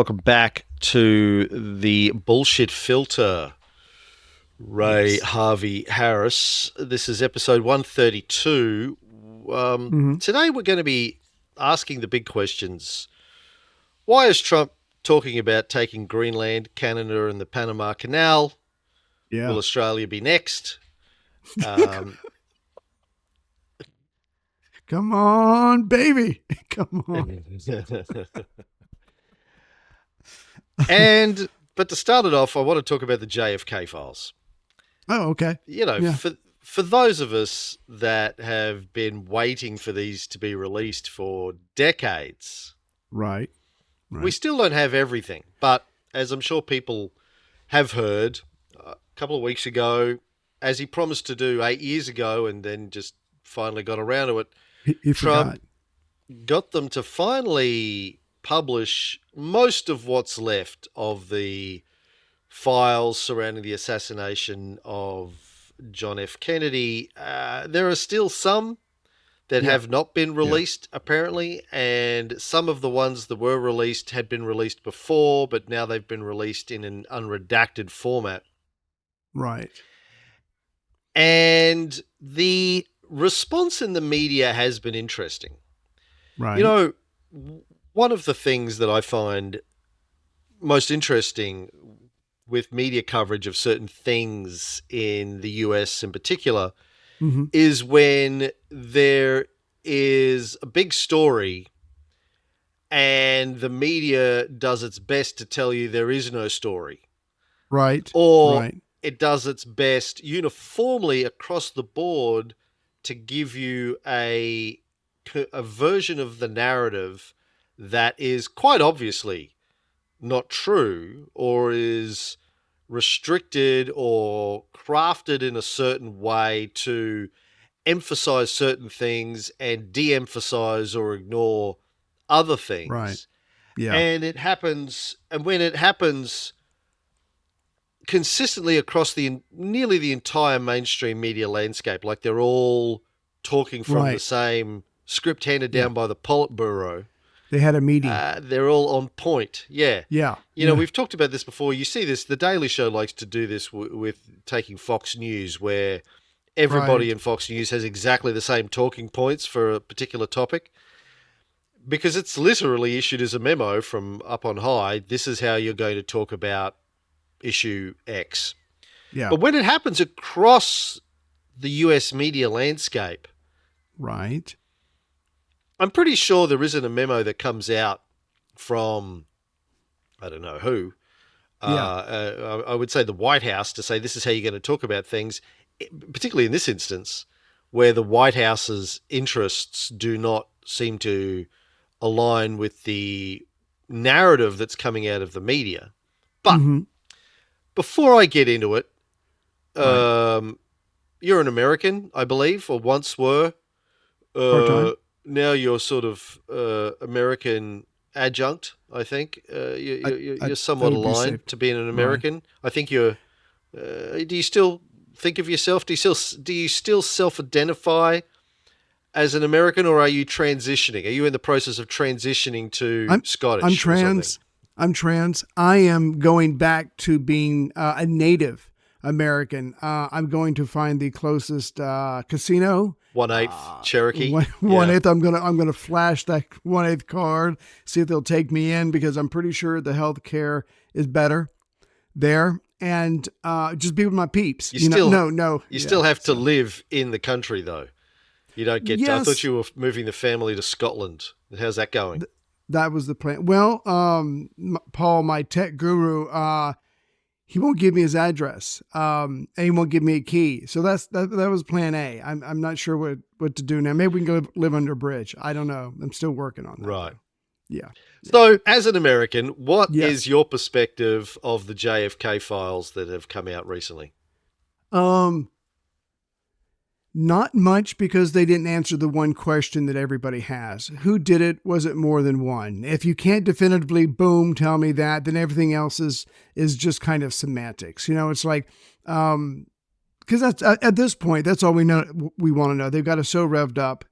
Welcome back to the bullshit filter. Ray Yes. Harvey Harris. This is episode 132. Hmm. Today we're going to be asking the big questions. Why is Trump talking about taking Greenland, Canada, and the Panama Canal? Yeah. Will Australia be next? Um, Come on, baby. Come on. but to start it off, I want to talk about the JFK files. Oh, okay. Yeah. For those of us that have been waiting for these to be released for decades, Right. we still don't have everything. But as I'm sure people have heard, a couple of weeks ago, as he promised to do 8 years ago and then just finally got around to it, He Trump forgot. got them to finally publish most of what's left of the files surrounding the assassination of John F. Kennedy. There are still some that Yeah. have not been released, apparently, and some of the ones that were released had been released before, but now they've been released in an unredacted format. Right. And the response in the media has been interesting. Right. You know, one of the things that I find most interesting with media coverage of certain things in the US in particular Hmm. is when there is a big story and the media does its best to tell you there is no story, Right. or Right. it does its best uniformly across the board to give you a version of the narrative that is quite obviously not true, or is restricted or crafted in a certain way to emphasize certain things and de-emphasize or ignore other Right. things. Yeah. And it happens, and when it happens consistently across nearly the entire mainstream media landscape, like they're all talking from the Right. same script handed Yeah. down by the Politburo. They had a meeting. They're all on point. Yeah. Yeah. You know, Yeah. we've talked about this before. You see this, the Daily Show likes to do this with taking Fox News, where everybody Right. in Fox News has exactly the same talking points for a particular topic, because it's literally issued as a memo from up on high. This is how you're going to talk about issue X. Yeah. But when it happens across the US media landscape, Right. I'm pretty sure there isn't a memo that comes out from, I don't know who, Yeah. I would say the White House, to say this is how you're going to talk about things, particularly in this instance, where the White House's interests do not seem to align with the narrative that's coming out of the media. But Hmm. before I get into it, Right. you're an American, I believe, or once were. Part time. Now you're sort of American adjunct, I think. You're That somewhat would be safe. aligned to being an Right. American. I think you're. Do you still think of yourself? Do you still self-identify as an American, or are you transitioning? Are you in the process of transitioning to I'm Scottish or something? trans. I'm trans. I am going back to being a Native American. I'm going to find the closest casino. 1/8 Cherokee. One Yeah. eighth. I'm gonna flash that 1/8 card. See if they'll take me in, because I'm pretty sure the health care is better there, and just be with my peeps. You still No. You Yeah. still have to live in the country, though. You don't get to. I thought Yes, you were moving the family to Scotland. How's that going? that was the plan. Well, Paul, my tech guru, he won't give me his address, and he won't give me a key. So that was plan A. I'm not sure what to do now. Maybe we can go live under a bridge. I don't know. I'm still working on that. Right. Though. Yeah. So, as an American, what Yes. is your perspective of the JFK files that have come out recently? Not much, because they didn't answer the one question that everybody has. Who did it? Was it more than one? If you can't definitively, boom, tell me that, then everything else is just kind of semantics. It's like, because that's at this point, that's all we know. We want to know. They've got us so revved up.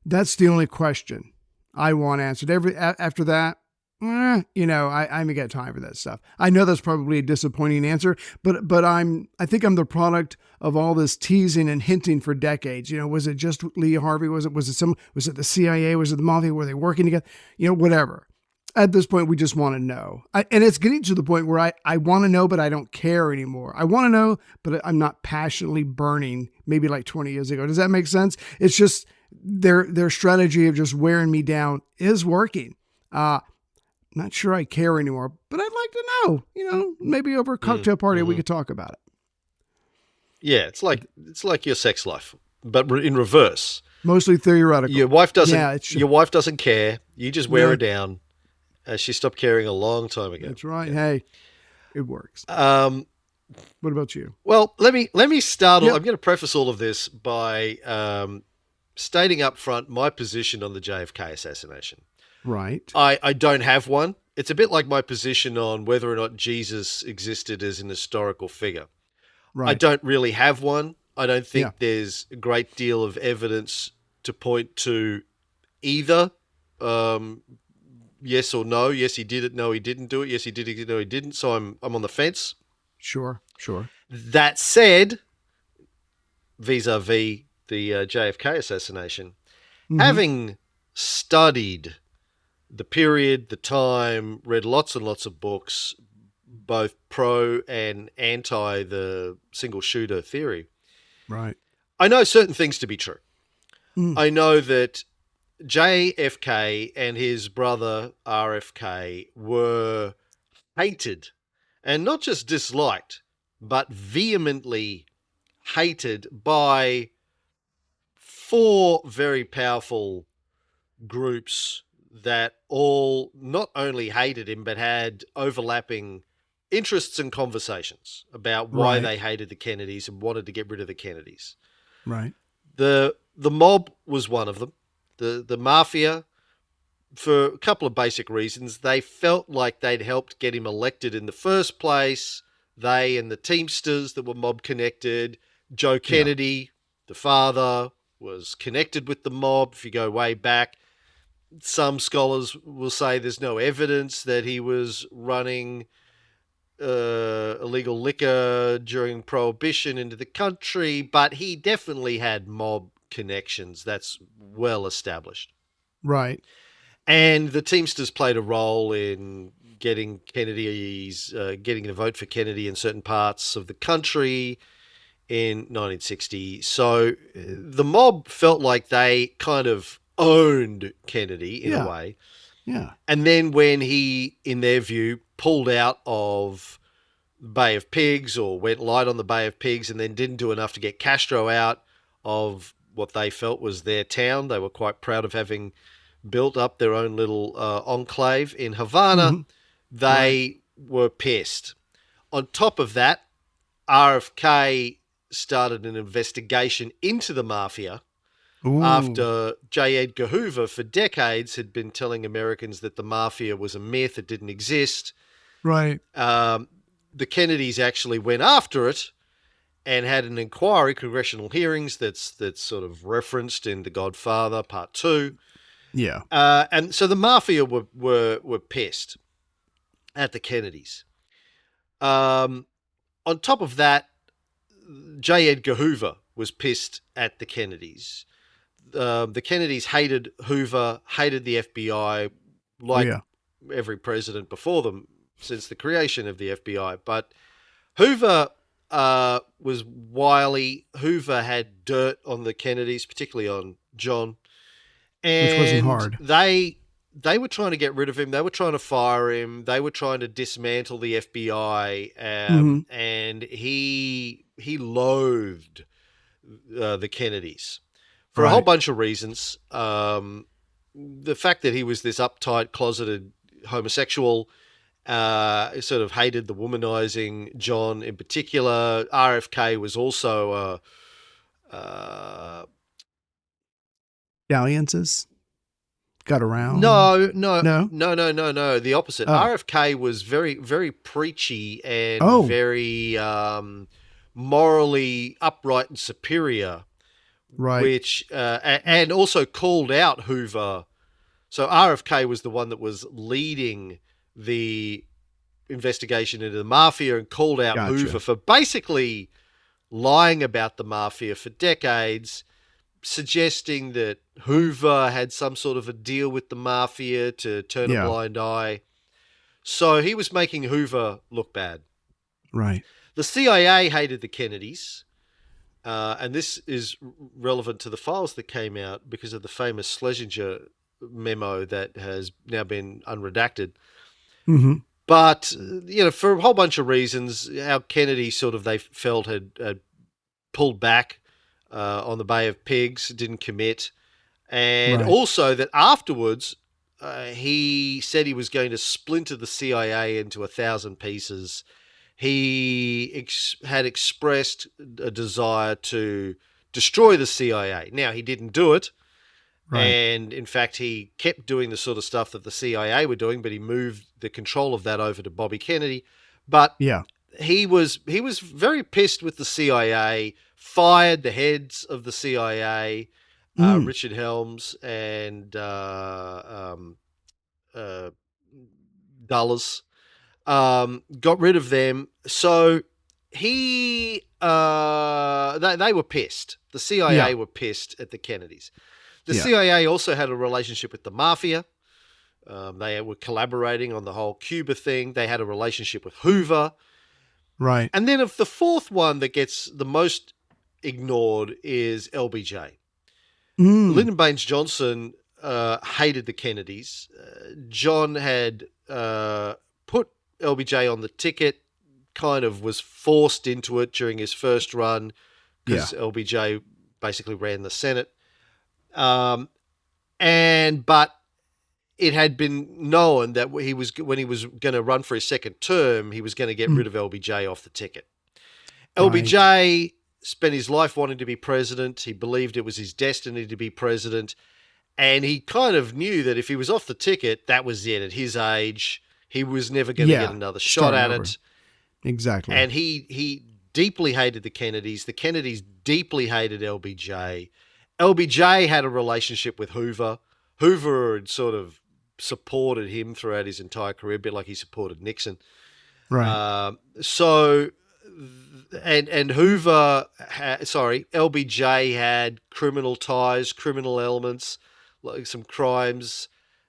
That's the only question I want answered. After that, I ain't got time for that stuff. I know that's probably a disappointing answer, but I think I'm the product of all this teasing and hinting for decades. Was it just Lee Harvey? Was it was it the CIA? Was it the Mafia? Were they working together? Whatever. At this point, we just want to know. And it's getting to the point where I want to know, but I don't care anymore. I want to know, but I'm not passionately burning, maybe like 20 years ago. Does that make sense? It's just their strategy of just wearing me down is working. Not sure I care anymore, but I'd like to know, maybe over a cocktail party, we could talk about it. Yeah. It's like your sex life, but in reverse. Mostly theoretical. Your wife doesn't care. You just wear her down. She stopped caring a long time ago. That's right. Yeah. Hey, it works. What about you? Well, let me start. Yep. I'm going to preface all of this by stating up front my position on the JFK assassination. Right. I don't have one. It's a bit like my position on whether or not Jesus existed as an historical figure. Right. I don't really have one. I don't think there's a great deal of evidence to point to either. Yes or no. Yes, he did it. No, he didn't do it. Yes, he did it. No, he didn't. So I'm on the fence. Sure. That said, vis-a-vis the JFK assassination, having studied the period, the time, read lots and lots of books, both pro and anti the single shooter theory. Right. I know certain things to be true. I know that JFK and his brother RFK were hated, and not just disliked, but vehemently hated by 4 very powerful groups that all not only hated him, but had overlapping interests and conversations about why they hated the Kennedys and wanted to get rid of the Kennedys. Right. The mob was one of them. The Mafia, for a couple of basic reasons. They felt like they'd helped get him elected in the first place. They and the Teamsters that were mob connected. Joe Kennedy, the father, was connected with the mob. If you go way back, some scholars will say there's no evidence that he was running illegal liquor during Prohibition into the country, but he definitely had mob connections. That's well established. Right. And the Teamsters played a role in getting getting the vote for Kennedy in certain parts of the country in 1960. So the mob felt like they kind of owned Kennedy in a way. Yeah. And then when he, in their view, pulled out of Bay of Pigs or went light on the Bay of Pigs and then didn't do enough to get Castro out of what they felt was their town. They were quite proud of having built up their own little enclave in Havana. They were pissed. On top of that, RFK started an investigation into the Mafia after J. Edgar Hoover for decades had been telling Americans that the Mafia was a myth, it didn't exist. Right. The Kennedys actually went after it and had an inquiry, congressional hearings that's sort of referenced in The Godfather Part 2. Yeah. And so the Mafia were pissed at the Kennedys. On top of that, J. Edgar Hoover was pissed at the Kennedys. The Kennedys hated Hoover, hated the FBI, like every president before them since the creation of the FBI. But Hoover was wily. Hoover had dirt on the Kennedys, particularly on John. And which wasn't hard. They were trying to get rid of him. They were trying to fire him. They were trying to dismantle the FBI. And he loathed the Kennedys for a whole bunch of reasons. The fact that he was this uptight, closeted homosexual, sort of hated the womanizing John in particular. RFK was also dalliances. Got around? No. The opposite. RFK was very, very preachy and very morally upright and superior, right? Which and also called out Hoover So RFK was the one that was leading the investigation into the Mafia and called out Hoover for basically lying about the Mafia for decades, suggesting that Hoover had some sort of a deal with the Mafia to turn a blind eye. So he was making Hoover look bad. Right. The CIA hated the Kennedys. And this is relevant to the files that came out because of the famous Schlesinger memo that has now been unredacted. Mm-hmm. But, for a whole bunch of reasons, how Kennedy sort of they felt had pulled back on the Bay of Pigs, didn't commit. And also that afterwards, he said he was going to splinter the CIA into 1,000 pieces. He had expressed a desire to destroy the CIA. Now, he didn't do it. Right. And in fact, he kept doing the sort of stuff that the CIA were doing, but he moved the control of that over to Bobby Kennedy. But he was very pissed with the CIA, fired the heads of the CIA, Richard Helms and Dulles. Got rid of them. So they were pissed. The CIA were pissed at the Kennedys. The CIA also had a relationship with the Mafia. They were collaborating on the whole Cuba thing. They had a relationship with Hoover. Right. And then the fourth one that gets the most ignored is LBJ. Lyndon Baines Johnson hated the Kennedys. John had put LBJ on the ticket, kind of was forced into it during his first run because LBJ basically ran the Senate. But it had been known that when he was going to run for his second term, he was going to get rid of LBJ off the ticket. LBJ spent his life wanting to be president. He believed it was his destiny to be president. And he kind of knew that if he was off the ticket, that was it. At his age, he was never going to get another shot at it. Exactly. And he deeply hated the Kennedys. The Kennedys deeply hated LBJ. LBJ had a relationship with Hoover. Hoover had sort of supported him throughout his entire career, a bit like he supported Nixon. Right. LBJ had criminal ties, criminal elements, like some crimes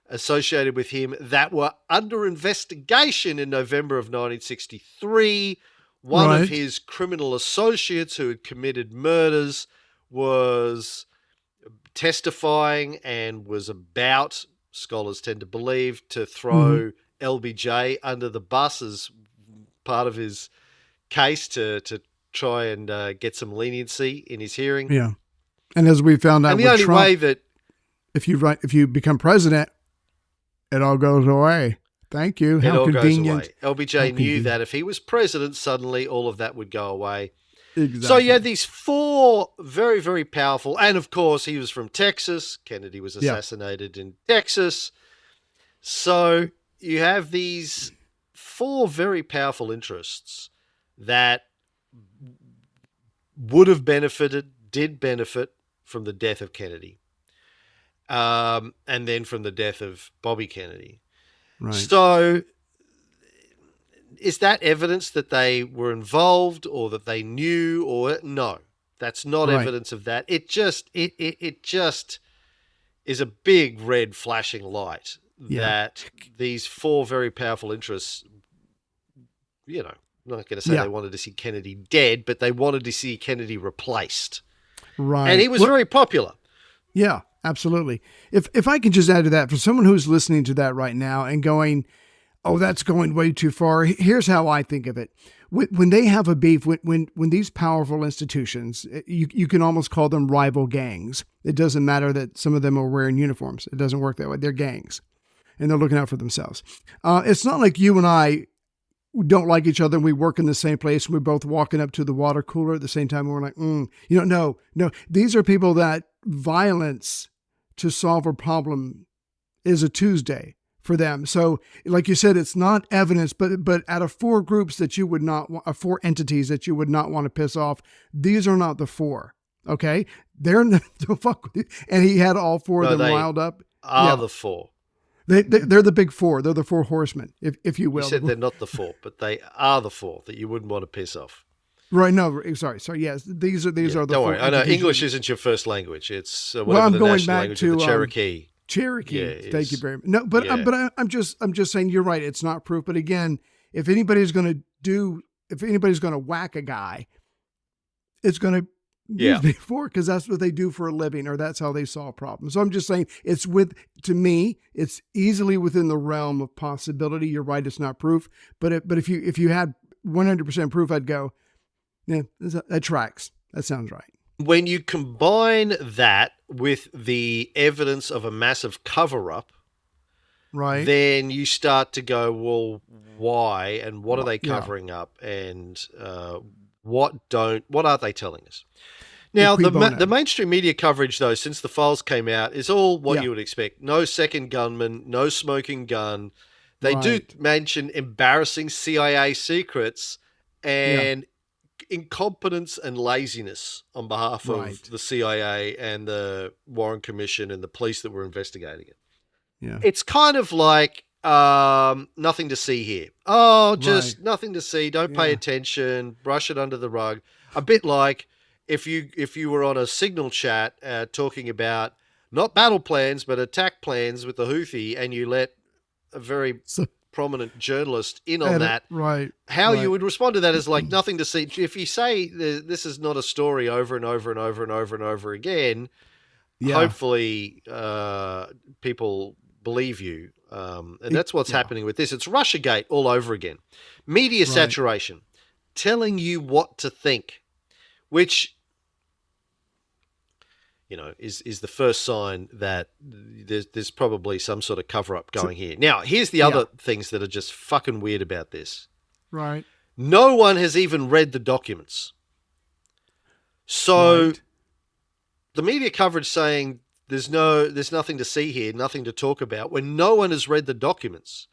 associated with him that were under investigation in November of 1963. One of his criminal associates who had committed murders was testifying and was about, scholars tend to believe, to throw LBJ under the bus as part of his case to try and get some leniency in his hearing. Yeah. And as we found out, and the only Trump, way that if you become president, it all goes away. Thank you. How convenient. LBJ knew that if he was president, suddenly all of that would go away. Exactly. So you had these four very, very powerful, and of course he was from Texas. Kennedy was assassinated in Texas. So you have these four very powerful interests that would have did benefit from the death of Kennedy, and then from the death of Bobby Kennedy. Right. So is that evidence that they were involved or that they knew? Or no, that's not evidence of that. It just is a big red flashing light that these four very powerful interests, I'm not going to say they wanted to see Kennedy dead, but they wanted to see Kennedy replaced. Right. And he was very popular. Yeah, absolutely. If I can just add to that, for someone who's listening to that right now and going, oh, that's going way too far, here's how I think of it. When they have a beef, when these powerful institutions, you can almost call them rival gangs. It doesn't matter that some of them are wearing uniforms. It doesn't work that way. They're gangs, and they're looking out for themselves. It's not like you and I don't like each other and we work in the same place and we're both walking up to the water cooler at the same time. And we're like, no. These are people that violence to solve a problem is a Tuesday for them. So like you said, it's not evidence, but out of four groups that you would not, four entities that you would not want to piss off, these are not the four. Okay. They're not the fuck. And he had all four of them riled up. Are the four. They're the big four. They're the four horsemen, if you will. You said they're not the four, but they are the four that you wouldn't want to piss off. Right. No, sorry. Yes, these are the Don't four. worry. I know English isn't your first language. It's Well, I'm the going national back language to of the Cherokee. Cherokee. Yeah, Thank you very much. No, but yeah. I'm just saying you're right. It's not proof. But again, if anybody's going to whack a guy, it's going to use before, because that's what they do for a living, or that's how they solve problems. So I'm just saying to me, it's easily within the realm of possibility. You're right. It's not proof. But if you had 100% proof, I'd go, yeah, that tracks. That sounds right. When you combine that with the evidence of a massive cover-up, right, then you start to go, well, why and what are they covering up, and what are they telling us? Now, the mainstream media coverage, though, since the files came out, is all what you would expect. No second gunman, no smoking gun. They do mention embarrassing CIA secrets and incompetence and laziness on behalf of the CIA and the Warren Commission and the police that were investigating it. Yeah. It's kind of like nothing to see here. Oh, just nothing to see. Don't pay attention. Brush it under the rug. A bit like if you were on a signal chat talking about not battle plans but attack plans with the Houthi, and you let a very prominent journalist in on that. Right. How you would respond to that is like nothing to see. If you say this is not a story over and over and over and over and over again, hopefully people believe you. And that's what's happening with this. It's Russiagate all over again. Media saturation, telling you what to think, which, is the first sign that there's probably some sort of cover-up going here. Now, here's the other things that are just fucking weird about this. Right. No one has even read the documents. So the media coverage saying there's nothing to see here, nothing to talk about, when no one has read the documents,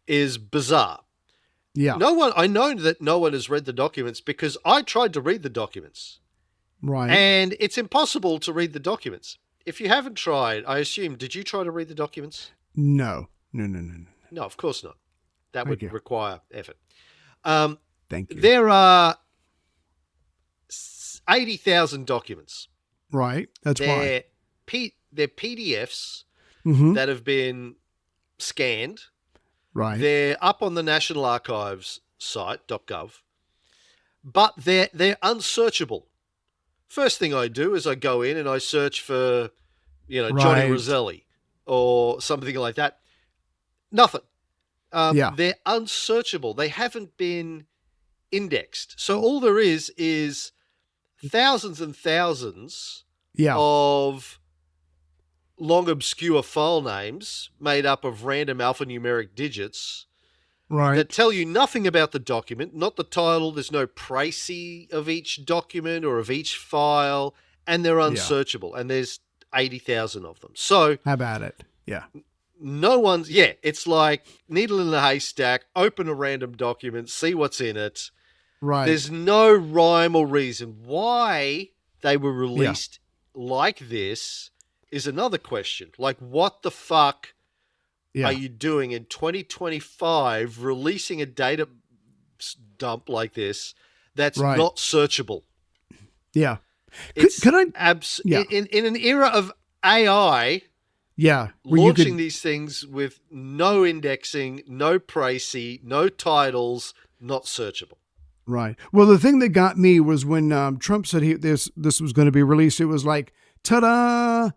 is bizarre. Yeah. I know that no one has read the documents because I tried to read the documents. Right. And it's impossible to read the documents. If you haven't tried, I assume, did you try to read the documents? No. No, of course not. That would require effort. Thank you. There are 80,000 documents. Right. That's why. They're PDFs that have been scanned. Right. They're up on the National Archives site, .gov, but they're unsearchable. First thing I do is I go in and I search for, Johnny Roselli or something like that. Nothing. They're unsearchable. They haven't been indexed. So all there is thousands and thousands of long, obscure file names made up of random alphanumeric digits that tell you nothing about the document, not the title. There's no précis of each document or of each file, and they're unsearchable. And there's 80,000 of them. So how about it? Yeah. No one's, it's like needle in a haystack, open a random document, see what's in it. Right. There's no rhyme or reason why they were released like this is another question. Like, what the fuck are you doing in 2025 releasing a data dump like this that's not searchable? Yeah. It's in an era of AI launching these things with no indexing, no précis, no titles, not searchable. Right. Well, the thing that got me was when Trump said this was going to be released, it was like, ta-da,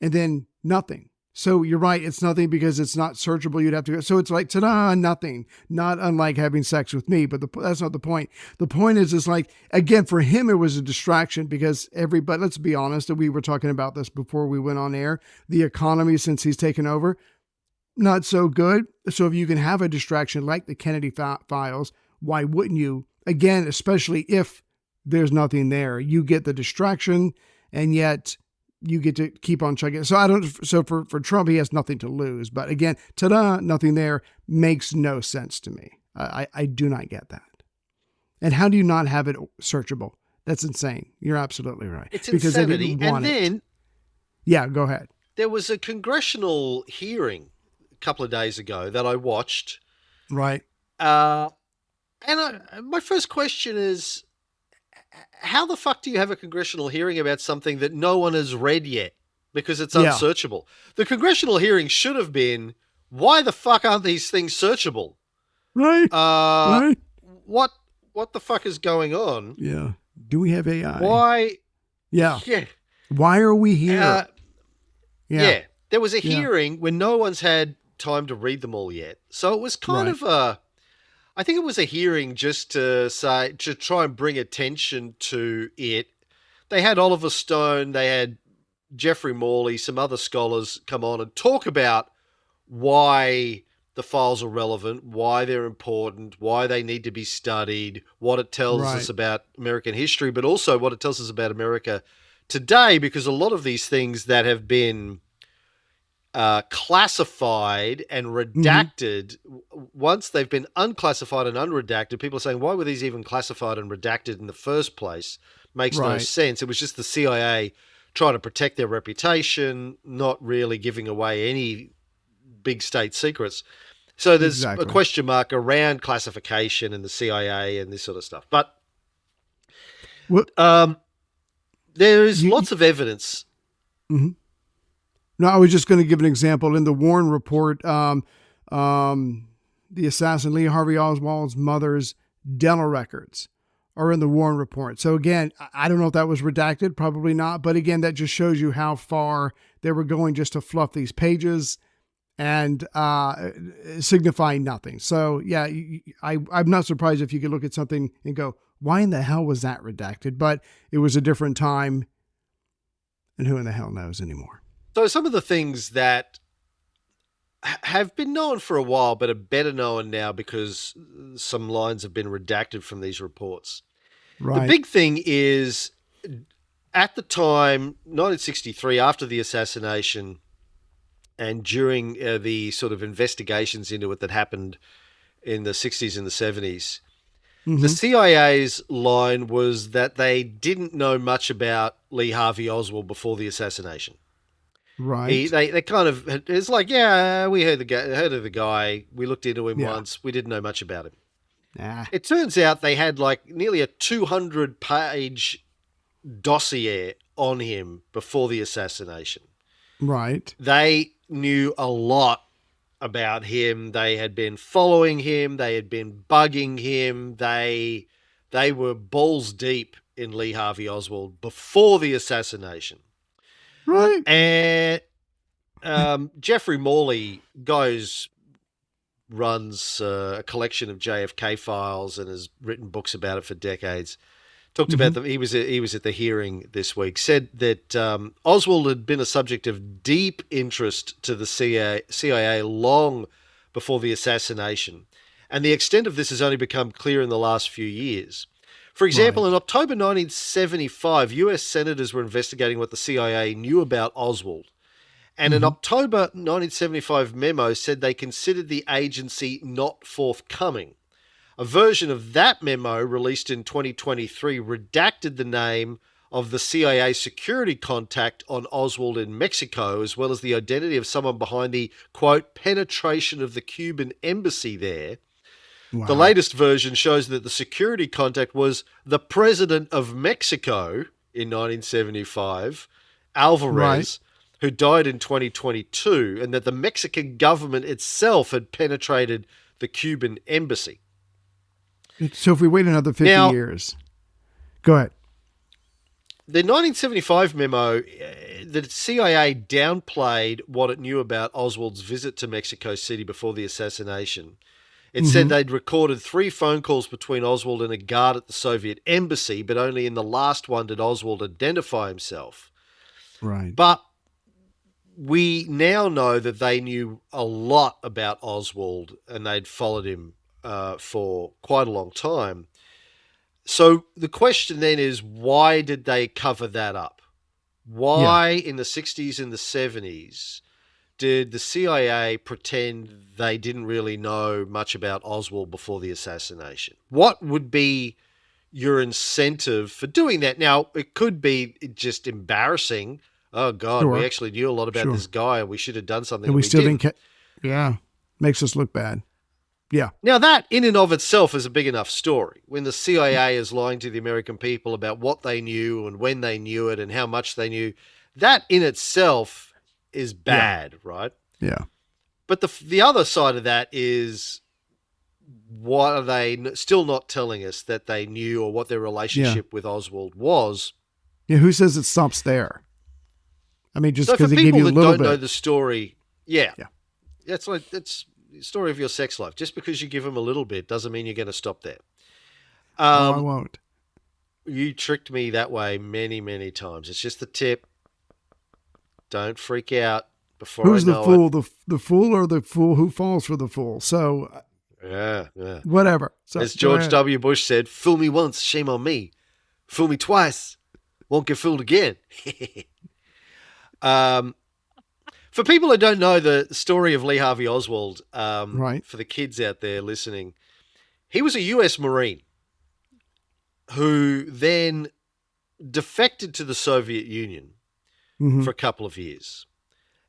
and then nothing. So you're right. It's nothing because it's not searchable. You'd have to go. So it's like, ta-da, nothing. Not unlike having sex with me, but that's not the point. The point is like, again, for him, it was a distraction because everybody, let's be honest, and we were talking about this before we went on air, the economy since he's taken over, not so good. So if you can have a distraction like the Kennedy files, why wouldn't you? Again, especially if there's nothing there, you get the distraction and yet you get to keep on checking. So for Trump, he has nothing to lose, but again, ta-da, nothing there makes no sense to me. I do not get that. And how do you not have it searchable? That's insane. You're absolutely right. It's because insanity. And then, go ahead. There was a congressional hearing couple of days ago that I watched. Right. My first question is, how the fuck do you have a congressional hearing about something that no one has read yet? Because it's unsearchable. The congressional hearing should have been, why the fuck aren't these things searchable? Right. Right. What the fuck is going on? Yeah. Do we have AI? Why? Yeah. Yeah. Why are we here? Yeah. There was a hearing when no one's had time to read them all yet. So it was kind of I think it was a hearing just to try and bring attention to it. They had Oliver Stone, they had Jeffrey Morley, some other scholars come on and talk about why the files are relevant, why they're important, why they need to be studied, what it tells us about American history, but also what it tells us about America today, because a lot of these things that have been classified and redacted, once they've been unclassified and unredacted, people are saying, why were these even classified and redacted in the first place? Makes no sense. It was just the CIA trying to protect their reputation, not really giving away any big state secrets. So there's a question mark around classification and the CIA and this sort of stuff. But there is lots of evidence. No, I was just going to give an example. In the Warren report, the assassin Lee Harvey Oswald's mother's dental records are in the Warren report. So again, I don't know if that was redacted, probably not. But again, that just shows you how far they were going just to fluff these pages and signifying nothing. So yeah, I'm not surprised if you could look at something and go, why in the hell was that redacted? But it was a different time, and who in the hell knows anymore? So some of the things that have been known for a while, but are better known now because some lines have been redacted from these reports. Right. The big thing is, at the time, 1963, after the assassination, and during the sort of investigations into it that happened in the 60s and the 70s, the CIA's line was that they didn't know much about Lee Harvey Oswald before the assassination. Right. They kind of, it's like, yeah, we heard of the guy. We looked into him once. We didn't know much about him. It turns out they had like nearly a 200-page dossier on him before the assassination. Right. They knew a lot about him. They had been following him. They had been bugging him. They were balls deep in Lee Harvey Oswald before the assassination. Right. And Jeffrey Morley runs a collection of JFK files and has written books about it for decades. Talked about them. He was at the hearing this week. Said that Oswald had been a subject of deep interest to the CIA long before the assassination, and the extent of this has only become clear in the last few years. For example, in October 1975, U.S. senators were investigating what the CIA knew about Oswald. And an October 1975 memo said they considered the agency not forthcoming. A version of that memo, released in 2023, redacted the name of the CIA security contact on Oswald in Mexico, as well as the identity of someone behind the, quote, penetration of the Cuban embassy there. Wow. The latest version shows that the security contact was the president of Mexico in 1975, Alvarez, who died in 2022, and that the Mexican government itself had penetrated the Cuban embassy. So if we wait another 50 years, go ahead. The 1975 memo, the CIA downplayed what it knew about Oswald's visit to Mexico City before the assassination. It said they'd recorded 3 phone calls between Oswald and a guard at the Soviet embassy, but only in the last one did Oswald identify himself. Right. But we now know that they knew a lot about Oswald and they'd followed him for quite a long time. So the question then is, why did they cover that up? Why in the 60s and the 70s did the CIA pretend they didn't really know much about Oswald before the assassination? What would be your incentive for doing that? Now, it could be just embarrassing. Oh, God, we actually knew a lot about this guy and we should have done something. And we still didn't Yeah. Makes us look bad. Yeah. Now, that in and of itself is a big enough story. When the CIA is lying to the American people about what they knew and when they knew it and how much they knew, that in itself is bad, right? Yeah. But the other side of that is, what are they still not telling us that they knew, or what their relationship with Oswald was? Yeah. Who says it stops there? I mean, just So for because they give people you a that little don't know bit. the story, Yeah. it's the story of your sex life. Just because you give them a little bit doesn't mean you're going to stop there. I won't. You tricked me that way many, many times. It's just the tip. Don't freak out before Who's I the know fool? it. The fool or the fool who falls for the fool? So, Yeah. whatever. So, As George W. Bush said, "Fool me once, shame on me. Fool me twice, won't get fooled again." For people who don't know the story of Lee Harvey Oswald, Right. for the kids out there listening, he was a U.S. Marine who then defected to the Soviet Union for a couple of years.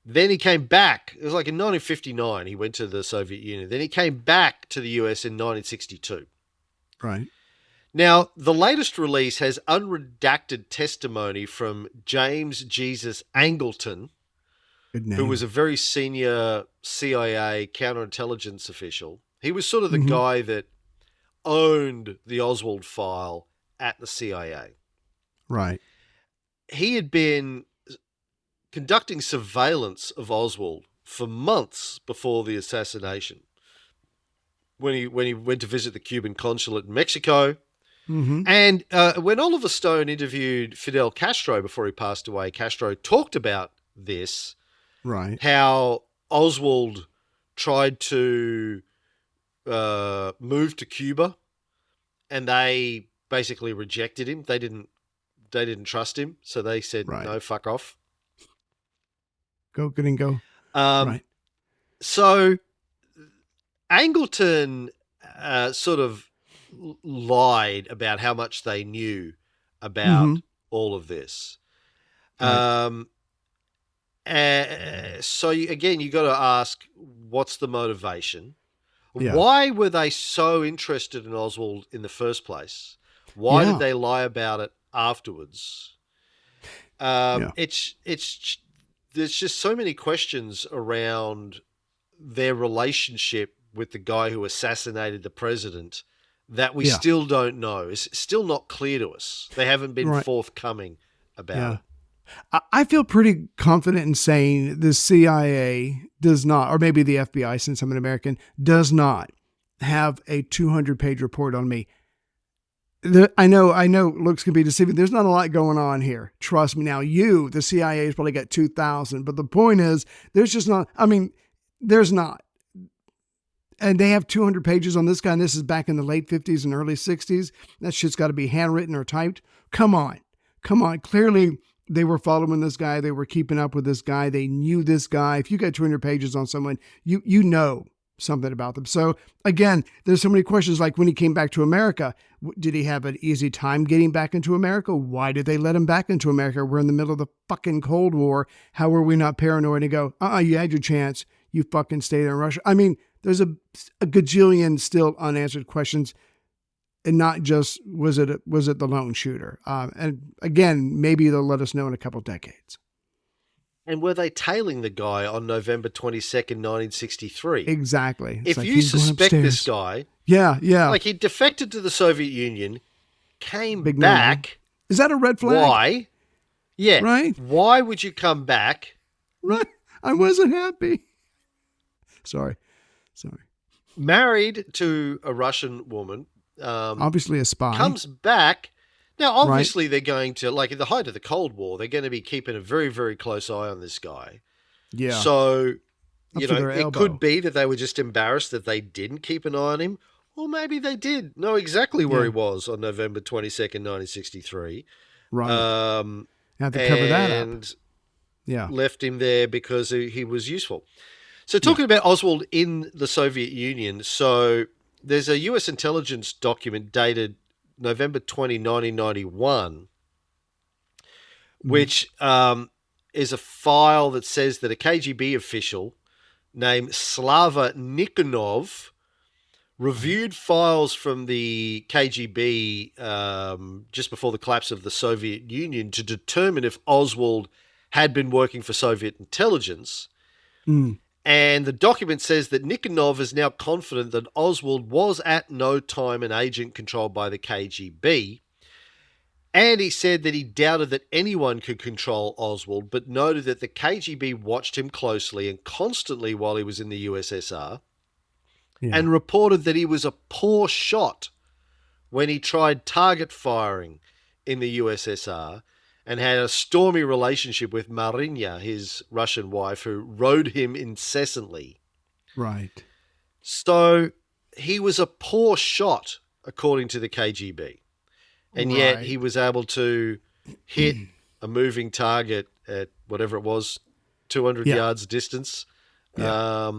Then he came back. It was like in 1959, he went to the Soviet Union. Then he came back to the US in 1962. Right. Now, the latest release has unredacted testimony from James Jesus Angleton, Good name. who was a very senior CIA counterintelligence official. He was sort of the guy that owned the Oswald file at the CIA. Right. He had been conducting surveillance of Oswald for months before the assassination. When he went to visit the Cuban consulate in Mexico, and when Oliver Stone interviewed Fidel Castro before he passed away, Castro talked about this. Right. How Oswald tried to move to Cuba, and they basically rejected him. They didn't trust him, so they said, "No, fuck off. Go, good and go." Right. So Angleton sort of lied about how much they knew about all of this. Right. So again, you got to ask, what's the motivation? Yeah. Why were they so interested in Oswald in the first place? Why did they lie about it afterwards? It's there's just so many questions around their relationship with the guy who assassinated the president that we still don't know. It's still not clear to us. They haven't been forthcoming about it. I feel pretty confident in saying the CIA does not, or maybe the FBI, since I'm an American, does not have a 200-page report on me. I know looks can be deceiving. There's not a lot going on here. Trust me. Now, the CIA has probably got 2,000, but the point is, there's just not, there's not. And they have 200 pages on this guy, and this is back in the late 50s and early 60s. That shit's got to be handwritten or typed. Come on. Clearly, they were following this guy. They were keeping up with this guy. They knew this guy. If you got 200 pages on someone, you know something about them. So again, there's so many questions, like when he came back to America, did he have an easy time getting back into America? Why did they let him back into America? We're in the middle of the fucking Cold War. How were we not paranoid and go, you had your chance. You fucking stayed in Russia. There's a gajillion still unanswered questions. And not just, was it the lone shooter? And again, maybe they'll let us know in a couple decades. And were they tailing the guy on November 22nd, 1963? Exactly. If you suspect this guy, like he defected to the Soviet Union, came back. Is that a red flag? Why? Yeah. Right? Why would you come back? Right. I wasn't happy. Sorry. Married to a Russian woman. Obviously a spy. Comes back. Now, obviously, they're going to, like, at the height of the Cold War, they're going to be keeping a very, very close eye on this guy. Yeah. So, it could be that they were just embarrassed that they didn't keep an eye on him. Or maybe they did know exactly where he was on November 22nd, 1963. Right. Have to cover that up. Yeah. Left him there because he was useful. So talking about Oswald in the Soviet Union, so there's a U.S. intelligence document dated November 20, 1991, which is a file that says that a KGB official named Slava Nikonov reviewed files from the KGB just before the collapse of the Soviet Union to determine if Oswald had been working for Soviet intelligence. Mm. And the document says that Nikonov is now confident that Oswald was at no time an agent controlled by the KGB. And he said that he doubted that anyone could control Oswald, but noted that the KGB watched him closely and constantly while he was in the USSR, and reported that he was a poor shot when he tried target firing in the USSR, and had a stormy relationship with Marinya, his Russian wife, who rode him incessantly. Right. So he was a poor shot, according to the KGB. And yet he was able to hit a moving target at whatever it was, 200 yards distance. Yeah.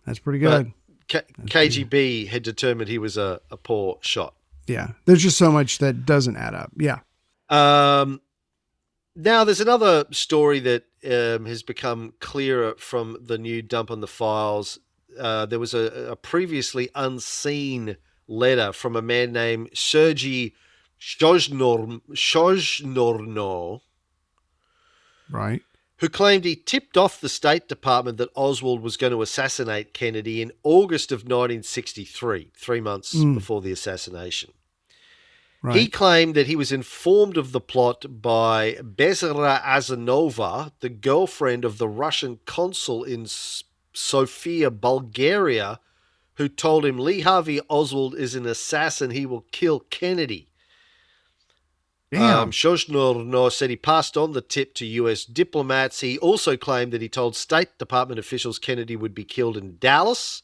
That's pretty good. KGB had determined he was a poor shot. Yeah. There's just so much that doesn't add up. Yeah. Now, there's another story that has become clearer from the new dump on the files. There was a previously unseen letter from a man named Sergei Shozhnorno, right, who claimed he tipped off the State Department that Oswald was going to assassinate Kennedy in August of 1963, 3 months before the assassination. Right. He claimed that he was informed of the plot by Bezra Azanova, the girlfriend of the Russian consul in Sofia, Bulgaria, who told him Lee Harvey Oswald is an assassin. He will kill Kennedy. Shozhnorno said he passed on the tip to U.S. diplomats. He also claimed that he told State Department officials Kennedy would be killed in Dallas,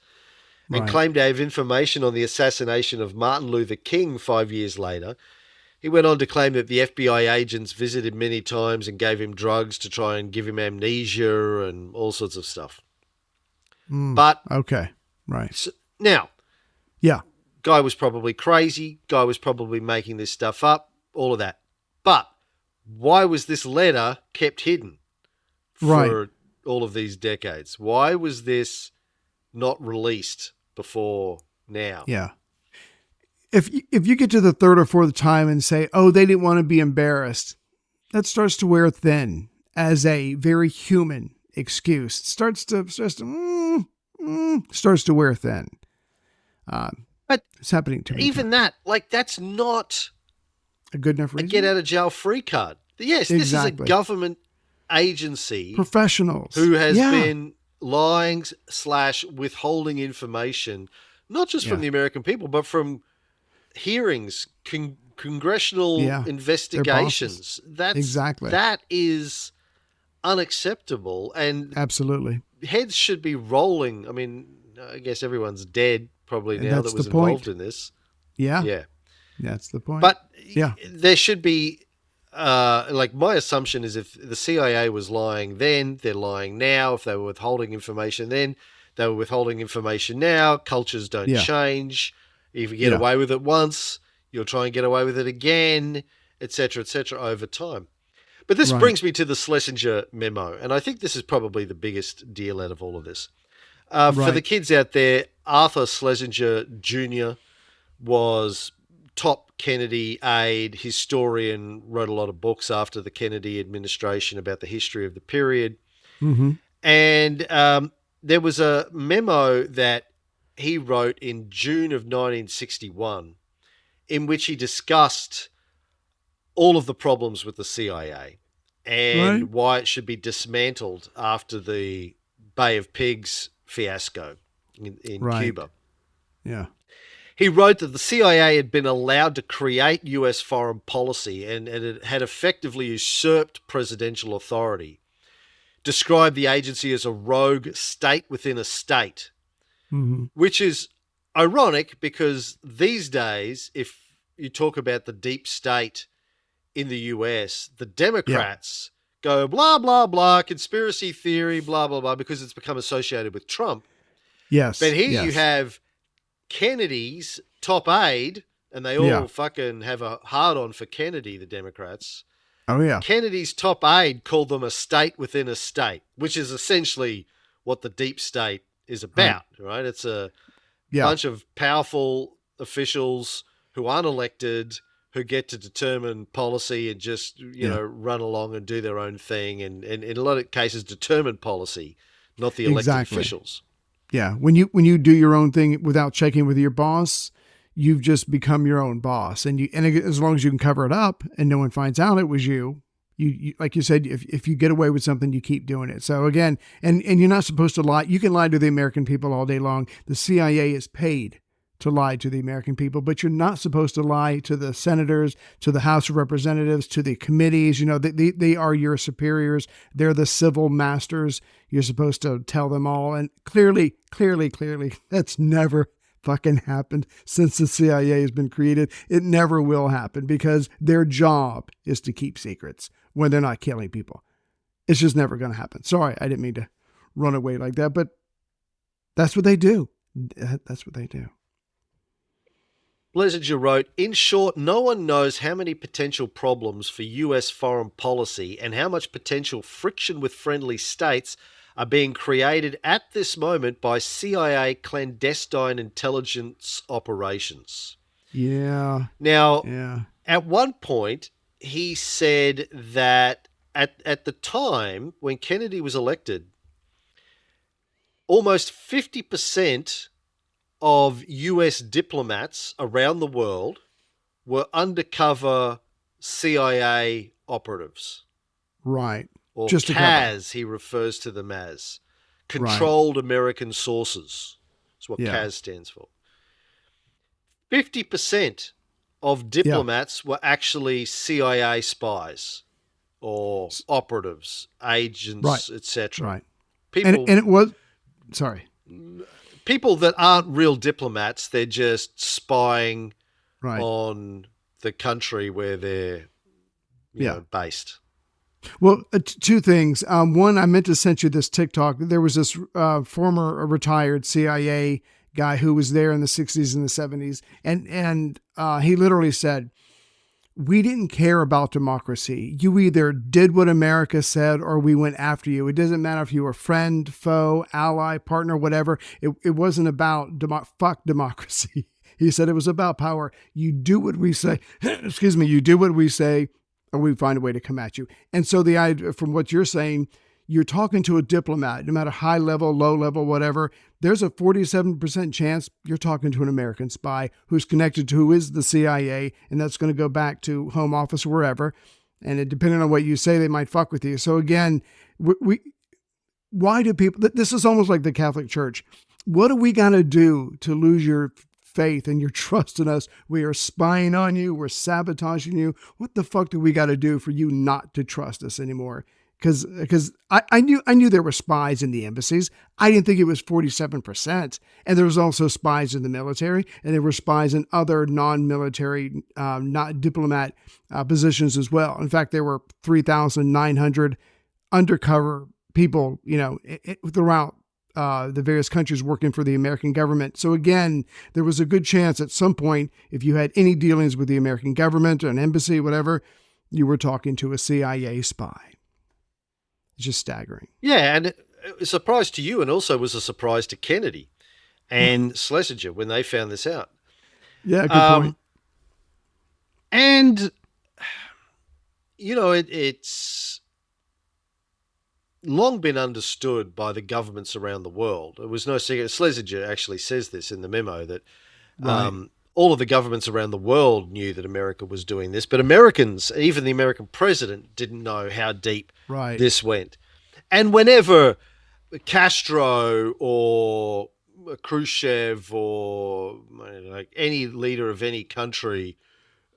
and claimed to have information on the assassination of Martin Luther King 5 years later. He went on to claim that the FBI agents visited many times and gave him drugs to try and give him amnesia and all sorts of stuff. But okay, right. So, now, guy was probably crazy. Guy was probably making this stuff up, all of that. But why was this letter kept hidden for all of these decades? Why was this not released before now? Yeah. If you get to the third or fourth time and say, oh, they didn't want to be embarrassed, that starts to wear thin as a very human excuse. It starts to wear thin. But it's happening to me. Even that, that's not a good enough reason. A get out of jail free card. Yes, this is a government agency, professionals who has been lying / withholding information, not just from the American people, but from hearings, congressional investigations. That is unacceptable, and absolutely heads should be rolling. I mean, I guess everyone's dead probably now that was involved in this. Yeah, that's the point. But there should be, my assumption is if the CIA was lying then, they're lying now. If they were withholding information then, they were withholding information now. Cultures don't change. If you get away with it once, you'll try and get away with it again, et cetera, over time. But this brings me to the Schlesinger memo, and I think this is probably the biggest deal out of all of this. For the kids out there, Arthur Schlesinger Jr. was top Kennedy aide, historian, wrote a lot of books after the Kennedy administration about the history of the period. Mm-hmm. And there was a memo that he wrote in June of 1961 in which he discussed all of the problems with the CIA and why it should be dismantled after the Bay of Pigs fiasco in Cuba. Yeah. He wrote that the CIA had been allowed to create U.S. foreign policy and it had effectively usurped presidential authority, described the agency as a rogue state within a state, which is ironic because these days, if you talk about the deep state in the US, the Democrats go blah, blah, blah, conspiracy theory, blah, blah, blah, because it's become associated with Trump. Yes. But here you have Kennedy's top aide, and they all fucking have a hard-on for Kennedy, the Democrats. Oh, yeah. Kennedy's top aide called them a state within a state, which is essentially what the deep state is about, right? It's a Yeah. bunch of powerful officials who aren't elected, who get to determine policy and just, run along and do their own thing. And in a lot of cases, determine policy, not the elected officials. Yeah. When you do your own thing without checking with your boss, you've just become your own boss. And as long as you can cover it up and no one finds out it was you, like you said, if you get away with something, you keep doing it. So again, and you're not supposed to lie. You can lie to the American people all day long. The CIA is paid to lie to the American people, but you're not supposed to lie to the senators, to the House of Representatives, to the committees. They are your superiors. They're the civil masters. You're supposed to tell them all. And clearly, that's never fucking happened since the CIA has been created. It never will happen because their job is to keep secrets when they're not killing people. It's just never going to happen. Sorry, I didn't mean to run away like that, but that's what they do. That's what they do. Schlesinger wrote, in short, no one knows how many potential problems for US foreign policy and how much potential friction with friendly states are being created at this moment by CIA clandestine intelligence operations. Yeah. Now, at one point, he said that at the time when Kennedy was elected, almost 50% of US diplomats around the world were undercover CIA operatives. Right. Or CAS, he refers to them as. Controlled American sources. That's what CAS stands for. 50% of diplomats were actually CIA spies or operatives, agents, etc. Right. People, and it was, sorry. People that aren't real diplomats, they're just spying on the country where they're based. Well, two things. One, I meant to send you this TikTok. There was this former retired CIA guy who was there in the 60s and the 70s. And he literally said, we didn't care about democracy. You either did what America said or we went after you. It doesn't matter if you were friend, foe, ally, partner, whatever. It wasn't about fuck democracy. He said it was about power. You do what we say. Excuse me. You do what we say or we find a way to come at you. And so the idea, from what you're saying, you're talking to a diplomat, no matter high level, low level, whatever, there's a 47% chance you're talking to an American spy who's connected to who is the CIA, and that's going to go back to Home Office or wherever. And depending on what you say, they might fuck with you. So again, why do people, this is almost like the Catholic Church. What do we got to do to lose your faith and your trust in us? We are spying on you. We're sabotaging you. What the fuck do we got to do for you not to trust us anymore? Because I knew there were spies in the embassies. I didn't think it was 47%. And there was also spies in the military, and there were spies in other non-military, not diplomat positions as well. In fact, there were 3,900 undercover people, throughout the various countries working for the American government. So again, there was a good chance at some point, if you had any dealings with the American government or an embassy, whatever, you were talking to a CIA spy. It's just staggering. Yeah, and a surprise to you and also was a surprise to Kennedy and Schlesinger when they found this out. Yeah, good point. And, it's long been understood by the governments around the world. It was no secret. Schlesinger actually says this in the memo that all of the governments around the world knew that America was doing this, but Americans, even the American president, didn't know how deep this went. And whenever Castro or Khrushchev or any leader of any country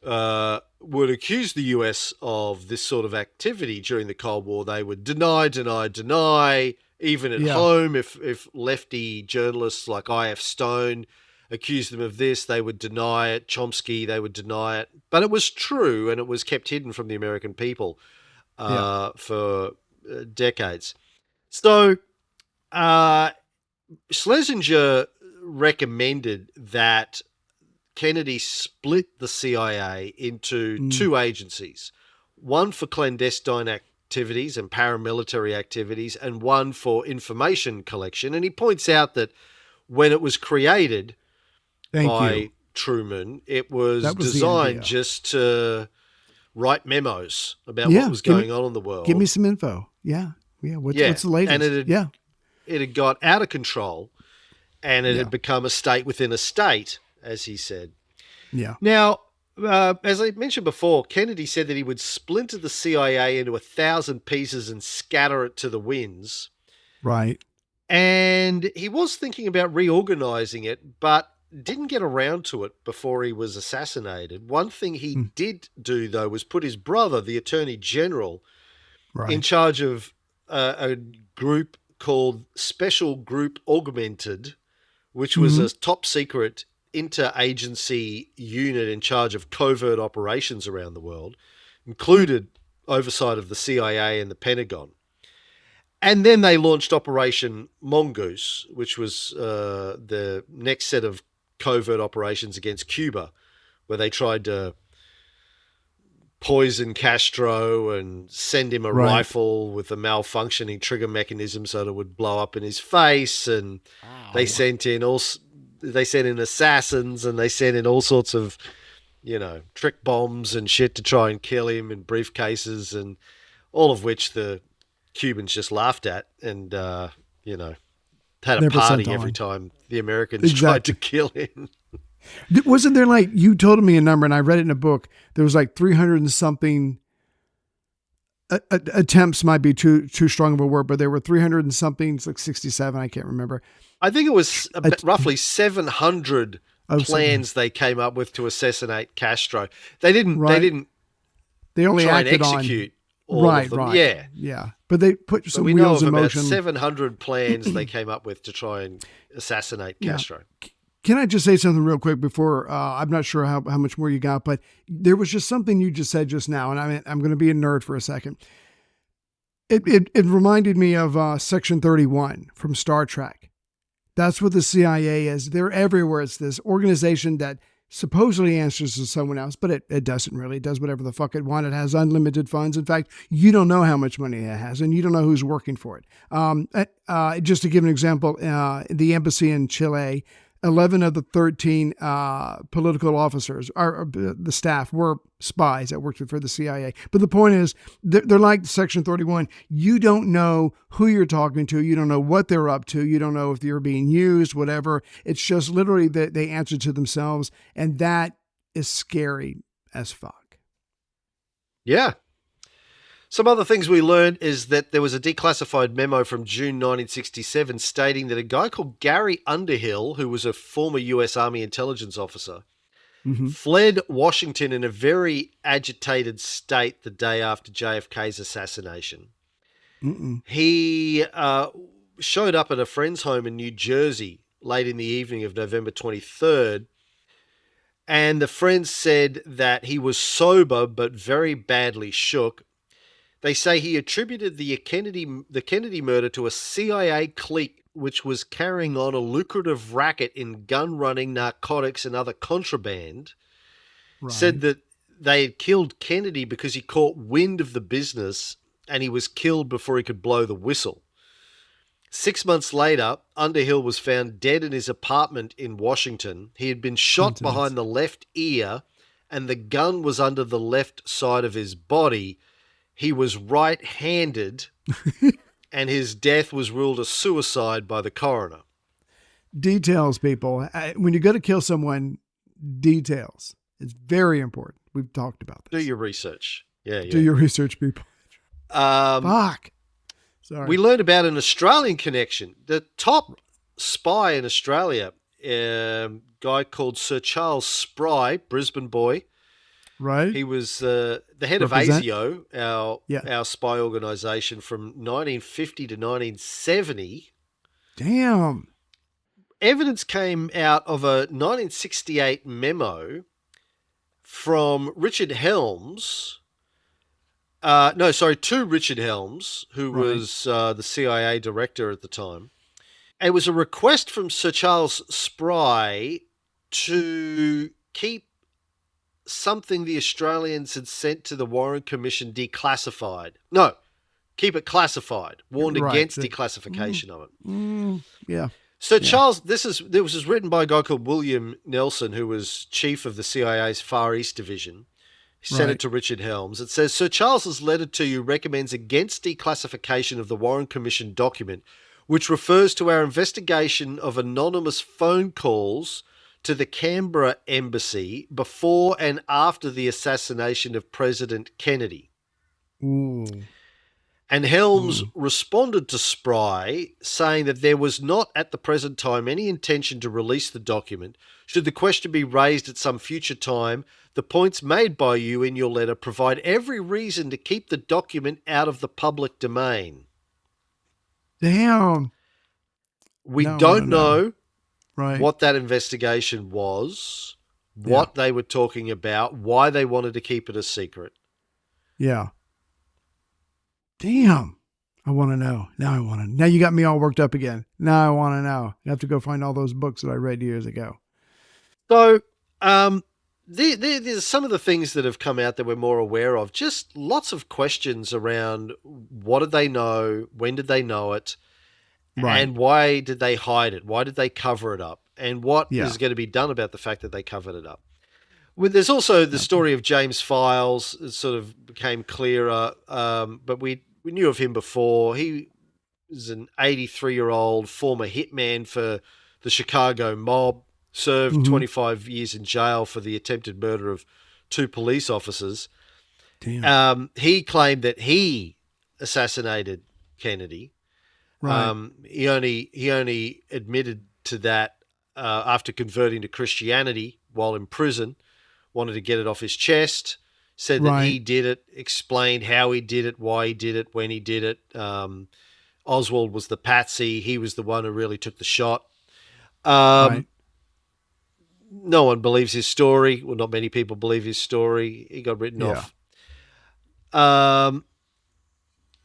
would accuse the US of this sort of activity during the Cold War, they would deny, even at home. If lefty journalists like I.F. Stone accused them of this, they would deny it. Chomsky, they would deny it. But it was true, and it was kept hidden from the American people for decades. So Schlesinger recommended that Kennedy split the CIA into two agencies, one for clandestine activities and paramilitary activities, and one for information collection. And he points out that when it was created by Truman, it was designed just to write memos about what was going on in the world. Give me some info. Yeah. What's the latest? And it had got out of control, and it had become a state within a state, as he said. Yeah. Now, as I mentioned before, Kennedy said that he would splinter the CIA into 1,000 pieces and scatter it to the winds. Right. And he was thinking about reorganizing it, but didn't get around to it before he was assassinated. One thing he did do, though, was put his brother, the Attorney General, in charge of a group called Special Group Augmented, which was a top secret interagency unit in charge of covert operations around the world, included oversight of the CIA and the Pentagon. And then they launched Operation Mongoose, which was the next set of covert operations against Cuba, where they tried to poison Castro and send him a rifle with a malfunctioning trigger mechanism so that it would blow up in his face. And they sent in assassins, and they sent in all sorts of, trick bombs and shit to try and kill him in briefcases, and all of which the Cubans just laughed at and, had a party every time the Americans tried to kill him. Wasn't there, like, you told me a number and I read it in a book, there was like 300 and something attempts, might be too strong of a word, but there were 300 and something, it's like 67, I can't remember. I think it was roughly 700 plans they came up with to assassinate Castro. They didn't they only try and acted execute all of them. Yeah. But they put some we wheels know of in motion. About 700 plans they came up with to try and assassinate Castro. Can I just say something real quick before, I'm not sure how much more you got, but there was just something you just said just now, and I'm going to be a nerd for a second. It reminded me of Section 31 from Star Trek. That's what the CIA is. They're everywhere. It's this organization that supposedly answers to someone else, but it doesn't really. It does whatever the fuck it wants. It has unlimited funds. In fact, you don't know how much money it has, and you don't know who's working for it. Just to give an example, the embassy in Chile, 11 of the 13 political officers, or the staff, were spies that worked for the CIA. But the point is, they're like Section 31. You don't know who you're talking to. You don't know what they're up to. You don't know if they're being used, whatever. It's just literally that they answer to themselves. And that is scary as fuck. Yeah. Some other things we learned is that there was a declassified memo from June 1967 stating that a guy called Gary Underhill, who was a former U.S. Army intelligence officer, fled Washington in a very agitated state the day after JFK's assassination. He showed up at a friend's home in New Jersey late in the evening of November 23rd, and the friend said that he was sober but very badly shook. They say he attributed the Kennedy murder to a CIA clique which was carrying on a lucrative racket in gun running, narcotics, and other contraband. Said that they had killed Kennedy because he caught wind of the business and he was killed before he could blow the whistle. 6 months later, Underhill was found dead in his apartment in Washington. He had been shot behind the left ear and the gun was under the left side of his body. He was right-handed, and his death was ruled a suicide by the coroner. Details, people. When you go to kill someone, details. It's very important. We've talked about this. Do your research. Yeah. Do your research, people. Fuck. Sorry. We learned about an Australian connection. The top spy in Australia, a guy called Sir Charles Spry, Brisbane boy. Right. He was the head of ASIO, our spy organization, from 1950 to 1970. Damn. Evidence came out of a 1968 memo from Richard Helms. To Richard Helms, who was the CIA director at the time. It was a request from Sir Charles Spry to keep something the Australians had sent to the Warren Commission declassified. No, keep it classified, warned Right. against declassification of it. Yeah. So Charles, this was written by a guy called William Nelson, who was chief of the CIA's Far East Division. He sent it to Richard Helms. It says, Sir Charles's letter to you recommends against declassification of the Warren Commission document, which refers to our investigation of anonymous phone calls to the Canberra embassy before and after the assassination of President Kennedy. Ooh. And Helms responded to Spry, saying that there was not at the present time any intention to release the document. Should the question be raised at some future time, the points made by you in your letter provide every reason to keep the document out of the public domain. Damn. We don't know what that investigation was, what they were talking about, why they wanted to keep it a secret. Yeah. Damn. I want to know. Now you got me all worked up again. Now I want to know. You have to go find all those books that I read years ago. So, there's some of the things that have come out that we're more aware of. Just lots of questions around what did they know? When did they know it? Right. And why did they hide it? Why did they cover it up? And what is going to be done about the fact that they covered it up? Well, there's also the story of James Files. It sort of became clearer, but we knew of him before. He was an 83-year-old former hitman for the Chicago mob, served 25 years in jail for the attempted murder of 2 police officers. Damn. He claimed that he assassinated Kennedy. Right. He only admitted to that after converting to Christianity while in prison. Wanted to get it off his chest, said that he did it, explained how he did it, why he did it, when he did it. Oswald was the patsy. He was the one who really took the shot. No one believes his story. Well, not many people believe his story. He got written off.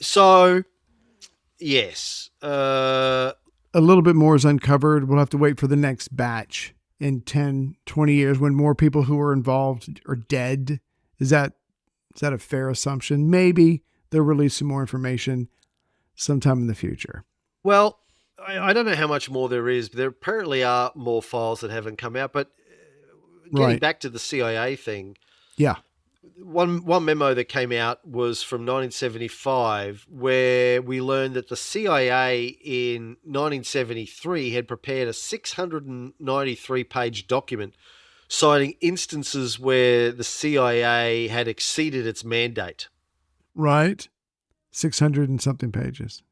So, yes. A little bit more is uncovered. We'll have to wait for the next batch in 10, 20 years when more people who are involved are dead. Is that a fair assumption? Maybe they'll release some more information sometime in the future. Well, I don't know how much more there is, but there apparently are more files that haven't come out. But getting back to the CIA thing, one memo that came out was from 1975, where we learned that the CIA in 1973 had prepared a 693-page document citing instances where the CIA had exceeded its mandate. Right. 600 and something pages.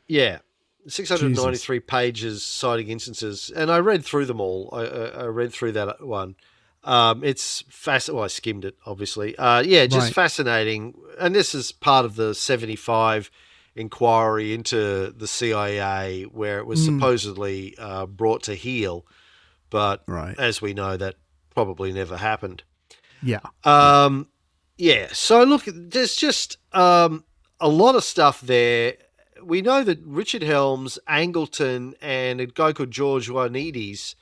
Yeah. 693 pages citing instances. And I read through them all. I read through that one. It's fascinating. Well, I skimmed it, obviously. Fascinating. And this is part of the 75 inquiry into the CIA, where it was supposedly brought to heel. But as we know, that probably never happened. Yeah. So look, there's just a lot of stuff there. We know that Richard Helms, Angleton, and a guy called George Ioannidis,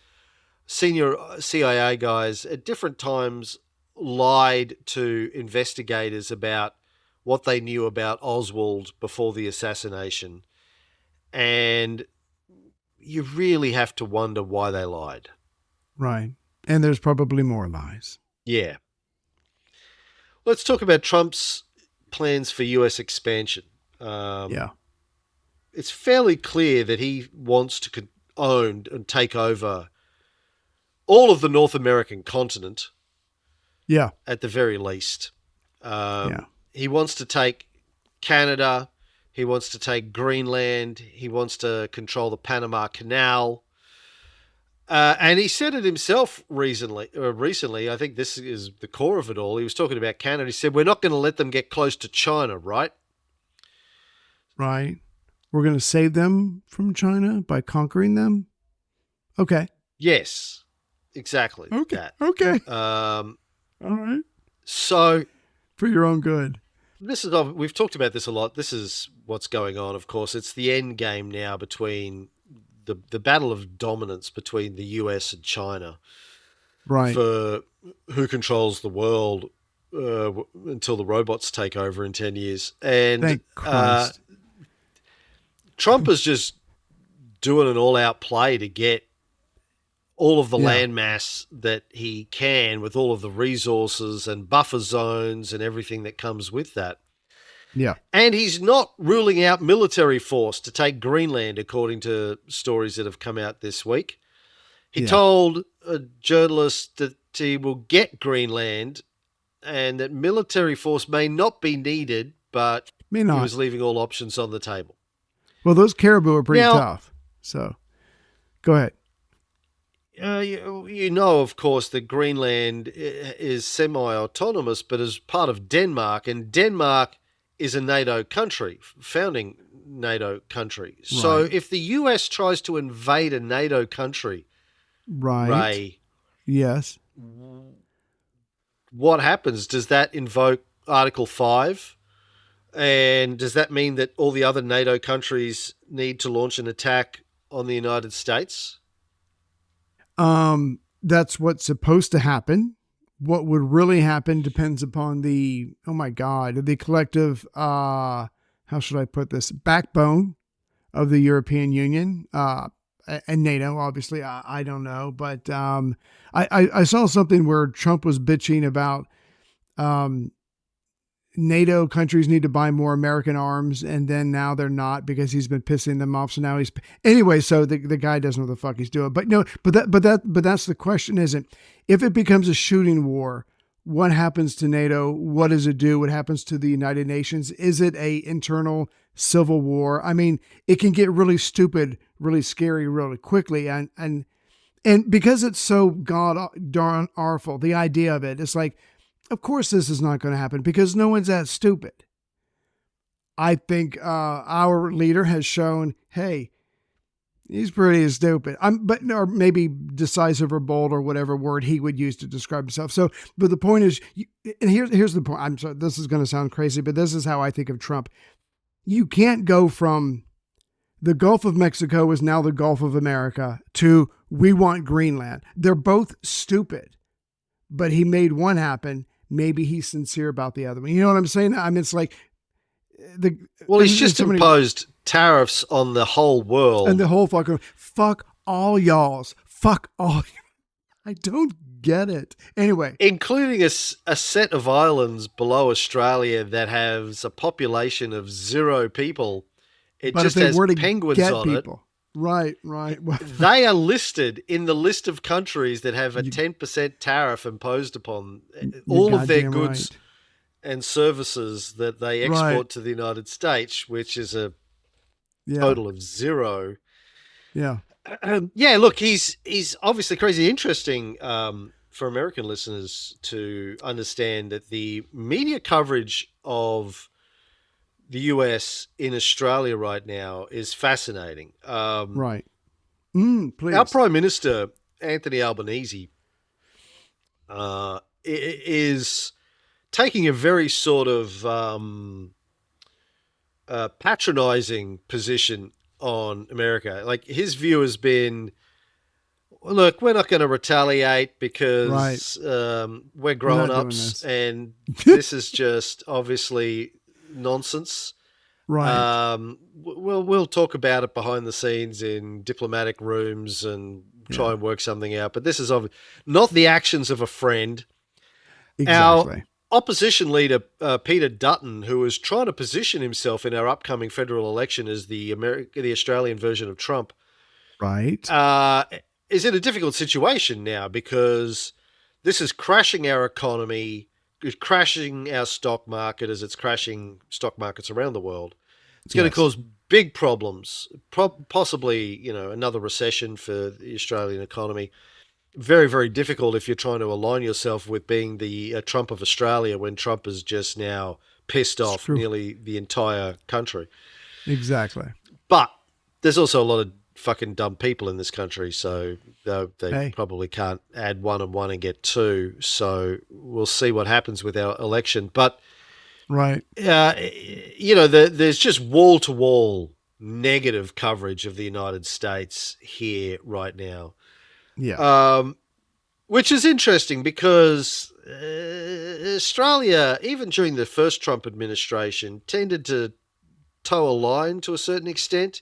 senior CIA guys, at different times lied to investigators about what they knew about Oswald before the assassination. And you really have to wonder why they lied. Right. And there's probably more lies. Yeah. Let's talk about Trump's plans for U.S. expansion. It's fairly clear that he wants to own and take over all of the North American continent. Yeah. At the very least. He wants to take Canada. He wants to take Greenland. He wants to control the Panama Canal. And he said it himself recently. I think this is the core of it all. He was talking about Canada. He said, we're not going to let them get close to China, right? Right. We're going to save them from China by conquering them? Okay. Yes, exactly. Okay. That. Okay. All right. So, for your own good. We've talked about this a lot. This is what's going on, of course. It's the end game now between the battle of dominance between the US and China. Right. For who controls the world until the robots take over in 10 years. And Thank Christ. Trump is just doing an all-out play to get all of the land mass that he can, with all of the resources and buffer zones and everything that comes with that. Yeah. And he's not ruling out military force to take Greenland, according to stories that have come out this week. He told a journalist that he will get Greenland and that military force may not be needed, but he was leaving all options on the table. Well, those caribou are pretty tough. So go ahead. You know, of course, that Greenland is semi-autonomous, but is part of Denmark, and Denmark is a NATO country, founding NATO country. Right. So if the US tries to invade a NATO country, Ray, yes, what happens? Does that invoke Article 5? And does that mean that all the other NATO countries need to launch an attack on the United States? That's what's supposed to happen. What would really happen depends upon the collective, how should I put this, backbone of the European Union, and NATO, obviously. I don't know, but I saw something where Trump was bitching about NATO countries need to buy more American arms, and then now they're not because he's been pissing them off. So now anyway. So the guy doesn't know what the fuck he's doing. But no, but that's the question. Isn't if it becomes a shooting war, what happens to NATO? What does it do? What happens to the United Nations? Is it a internal civil war? I mean, it can get really stupid, really scary, really quickly, and because it's so god darn awful, the idea of it, it's like, of course this is not going to happen because no one's that stupid. I think our leader has shown, hey, he's pretty stupid. Or maybe decisive or bold or whatever word he would use to describe himself. So, but the point is, and here's the point. I'm sorry, this is going to sound crazy, but this is how I think of Trump. You can't go from the Gulf of Mexico is now the Gulf of America to we want Greenland. They're both stupid, but he made one happen. Maybe he's sincere about the other one. You know what I'm saying? I mean, it's like he's just imposed tariffs on the whole world. And the whole fuck all y'alls. Fuck all. I don't get it. Anyway. Including a set of islands below Australia that has a population of 0 people. It just has penguins on it. Right. They are listed in the list of countries that have a 10% tariff imposed upon all of their goods and services that they export to the United States, which is a total of 0. Yeah. Look, he's obviously crazy interesting for American listeners to understand that the media coverage of the US in Australia right now is fascinating. Right. Please. Our Prime Minister, Anthony Albanese, is taking a very sort of patronizing position on America. Like, his view has been, look, we're not going to retaliate because we're grown-ups and this is just obviously nonsense. Right. We'll talk about it behind the scenes in diplomatic rooms and try and work something out. But this is not the actions of a friend. Exactly. Our opposition leader, Peter Dutton, who is trying to position himself in our upcoming federal election as the Australian version of Trump, right, is in a difficult situation now because this is crashing our economy. It's crashing our stock market as it's crashing stock markets around the world. It's going to cause big problems, possibly, another recession for the Australian economy. Very, very difficult if you're trying to align yourself with being the Trump of Australia when Trump has just now pissed off nearly the entire country. Exactly. But there's also a lot of fucking dumb people in this country, so they probably can't add 1 and 1 and get 2. So we'll see what happens with our election. But there's just wall-to-wall negative coverage of the United States here right now. Yeah. Which is interesting because Australia, even during the first Trump administration, tended to toe a line to a certain extent.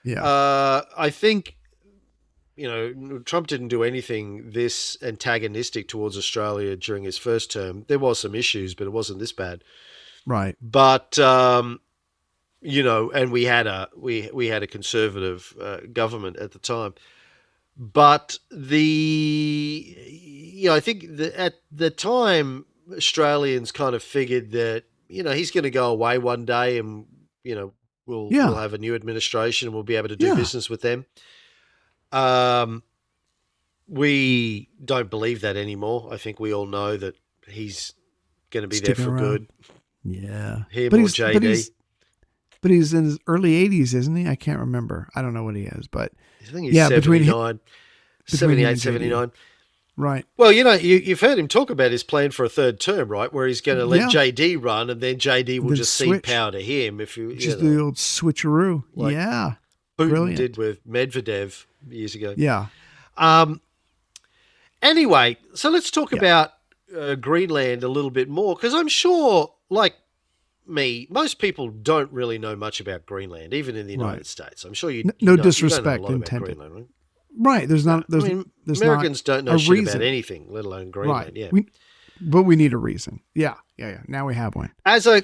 Yeah. I think, Trump didn't do anything this antagonistic towards Australia during his first term. There was some issues, but it wasn't this bad. Right. But and we had a conservative government at the time. But I think that at the time, Australians kind of figured that he's going to go away one day, and we'll have a new administration, and we'll be able to do business with them. We don't believe that anymore. I think we all know that he's going to be there for good. Yeah. Him or JD. But he's in his early 80s, isn't he? I can't remember. I don't know what he is, but I think he's 79, 78, 79. Right. Well, you've heard him talk about his plan for a third term, right? Where he's going to let JD run, and then JD will just cede power to him. Just the old switcheroo. Like yeah. Putin Brilliant. did with Medvedev years ago. Yeah. Anyway, so let's talk about Greenland a little bit more, because I'm sure, like me, most people don't really know much about Greenland, even in the United States. I'm sure no disrespect intended. Greenland, right? Right. There's Americans don't know shit about anything, let alone Greenland. Right. Yeah. But we need a reason. Yeah. Now we have one. As a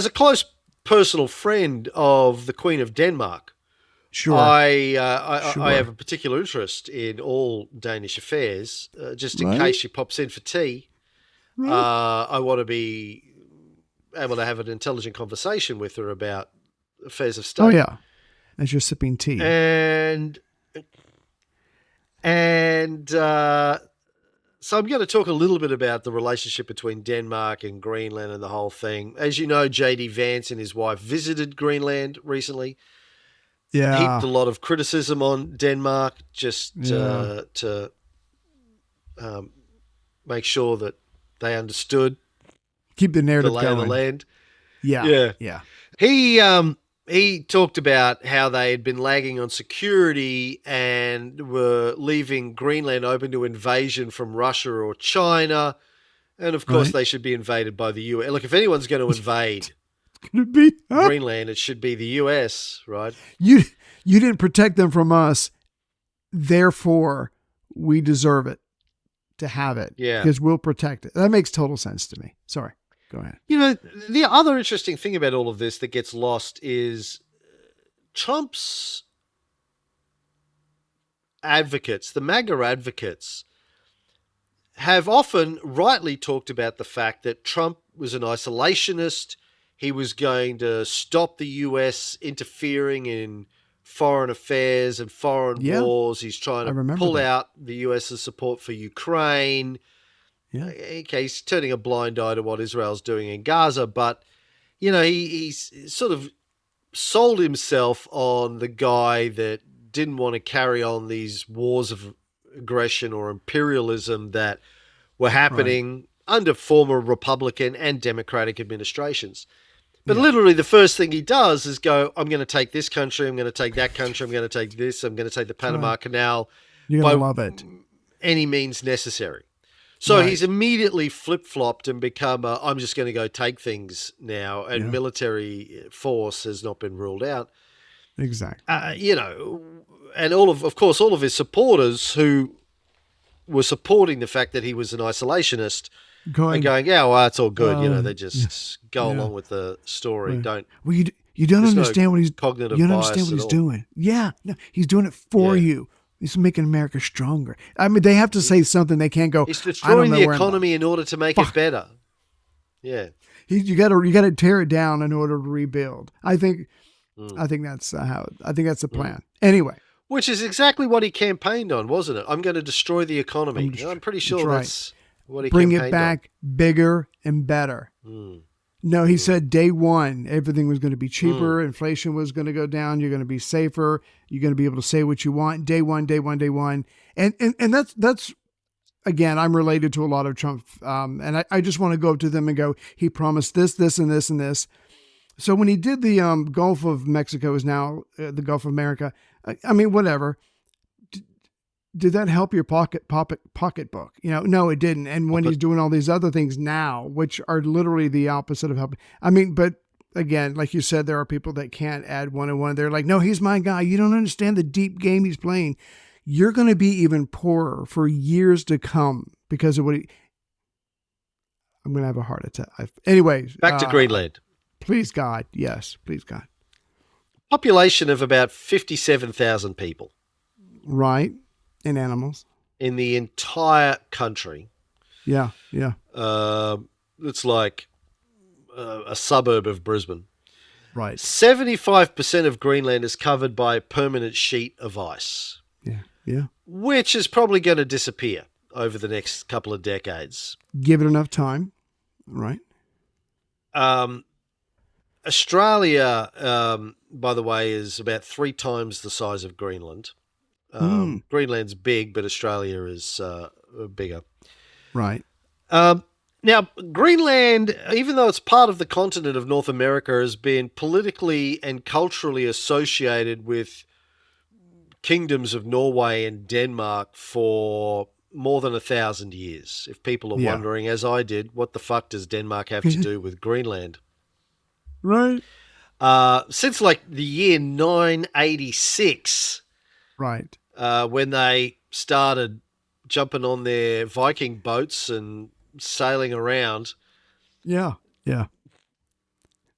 close personal friend of the Queen of Denmark, sure. I have a particular interest in all Danish affairs. Just in case she pops in for tea, I want to be able to have an intelligent conversation with her about affairs of state. Oh yeah, as you're sipping tea. And so I'm going to talk a little bit about the relationship between Denmark and Greenland and the whole thing. As you know, J.D. Vance and his wife visited Greenland recently. Yeah. Heaped a lot of criticism on Denmark just to make sure that they understood. Keep the narrative the lay going. Of the land. Yeah. He talked about how they had been lagging on security and were leaving Greenland open to invasion from Russia or China. And of course, they should be invaded by the US. Look, if anyone's going to invade Greenland, it should be the US, right? You didn't protect them from us. Therefore, we deserve it to have it. Yeah. Because we'll protect it. That makes total sense to me. Sorry. Go ahead. The other interesting thing about all of this that gets lost is Trump's advocates, the MAGA advocates, have often rightly talked about the fact that Trump was an isolationist. He was going to stop the US interfering in foreign affairs and foreign wars. He's trying to pull out the US's support for Ukraine. Yeah. Okay, he's turning a blind eye to what Israel's doing in Gaza, but he's sort of sold himself on the guy that didn't want to carry on these wars of aggression or imperialism that were happening under former Republican and Democratic administrations. But literally the first thing he does is go, I'm going to take this country, I'm going to take that country, I'm going to take this, I'm going to take the Panama Canal. You're going to love it. Any means necessary. So he's immediately flip-flopped and become I'm just going to go take things now, and military force has not been ruled out. Exactly. And all of his supporters who were supporting the fact that he was an isolationist and going, yeah, well, that's all good. They just go along with the story. Don't. Well, you don't understand what he's cognitive. You don't understand what he's doing. Yeah, no, he's doing it for you. He's making America stronger. I mean, they have to say something. They can't go. He's destroying the economy in order to make it better. Yeah, you got to tear it down in order to rebuild. I think that's that's the plan. Anyway, which is exactly what he campaigned on, wasn't it? I'm going to destroy the economy. I'm pretty sure that's what he bring campaigned it back bigger and better. No, he said day one, everything was going to be cheaper. Inflation was going to go down. You're going to be safer. You're going to be able to say what you want. Day one. And that's again, I'm related to a lot of Trump. And I just want to go up to them and go, he promised this, this, and this, and this. So when he did the Gulf of Mexico is now the Gulf of America. I mean, whatever. did that help your pocketbook? No, it didn't. And when he's doing all these other things now, which are literally the opposite of helping. I mean, but again, like you said, there are people that can't add one and one. They're like, no, he's my guy. You don't understand the deep game he's playing. You're going to be even poorer for years to come because of what I'm going to have a heart attack. Anyway. Back to Greenland. Please, God. Yes, please, God. Population of about 57,000 people. Right. And animals. In the entire country. Yeah. It's like a suburb of Brisbane. Right. 75% of Greenland is covered by a permanent sheet of ice. Yeah. Which is probably going to disappear over the next couple of decades. Give it enough time. Right. Australia, by the way, is about 3 times the size of Greenland. Greenland's big, but Australia is bigger. Right. Now, Greenland, even though it's part of the continent of North America, has been politically and culturally associated with kingdoms of Norway and Denmark for more than 1,000 years. If people are wondering, as I did, what the fuck does Denmark have to do with Greenland? Right. Since like the year 986, right, when they started jumping on their Viking boats and sailing around. Yeah.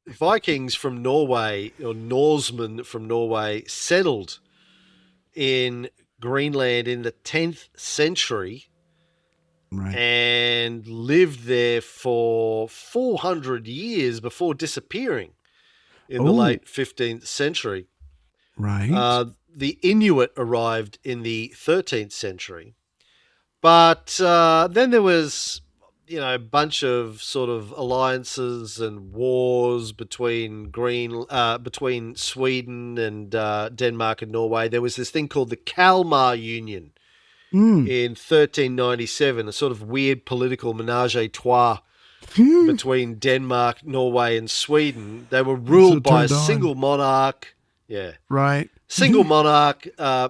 Vikings from Norway, or Norsemen from Norway, settled in Greenland in the 10th century. Right. And lived there for 400 years before disappearing in the late 15th century. Right. The Inuit arrived in the 13th century. But then there was, a bunch of sort of alliances and wars between Sweden and Denmark and Norway. There was this thing called the Kalmar Union. In 1397, a sort of weird political menage a trois between Denmark, Norway, and Sweden. They were ruled by a single monarch. Yeah. Right. Single monarch,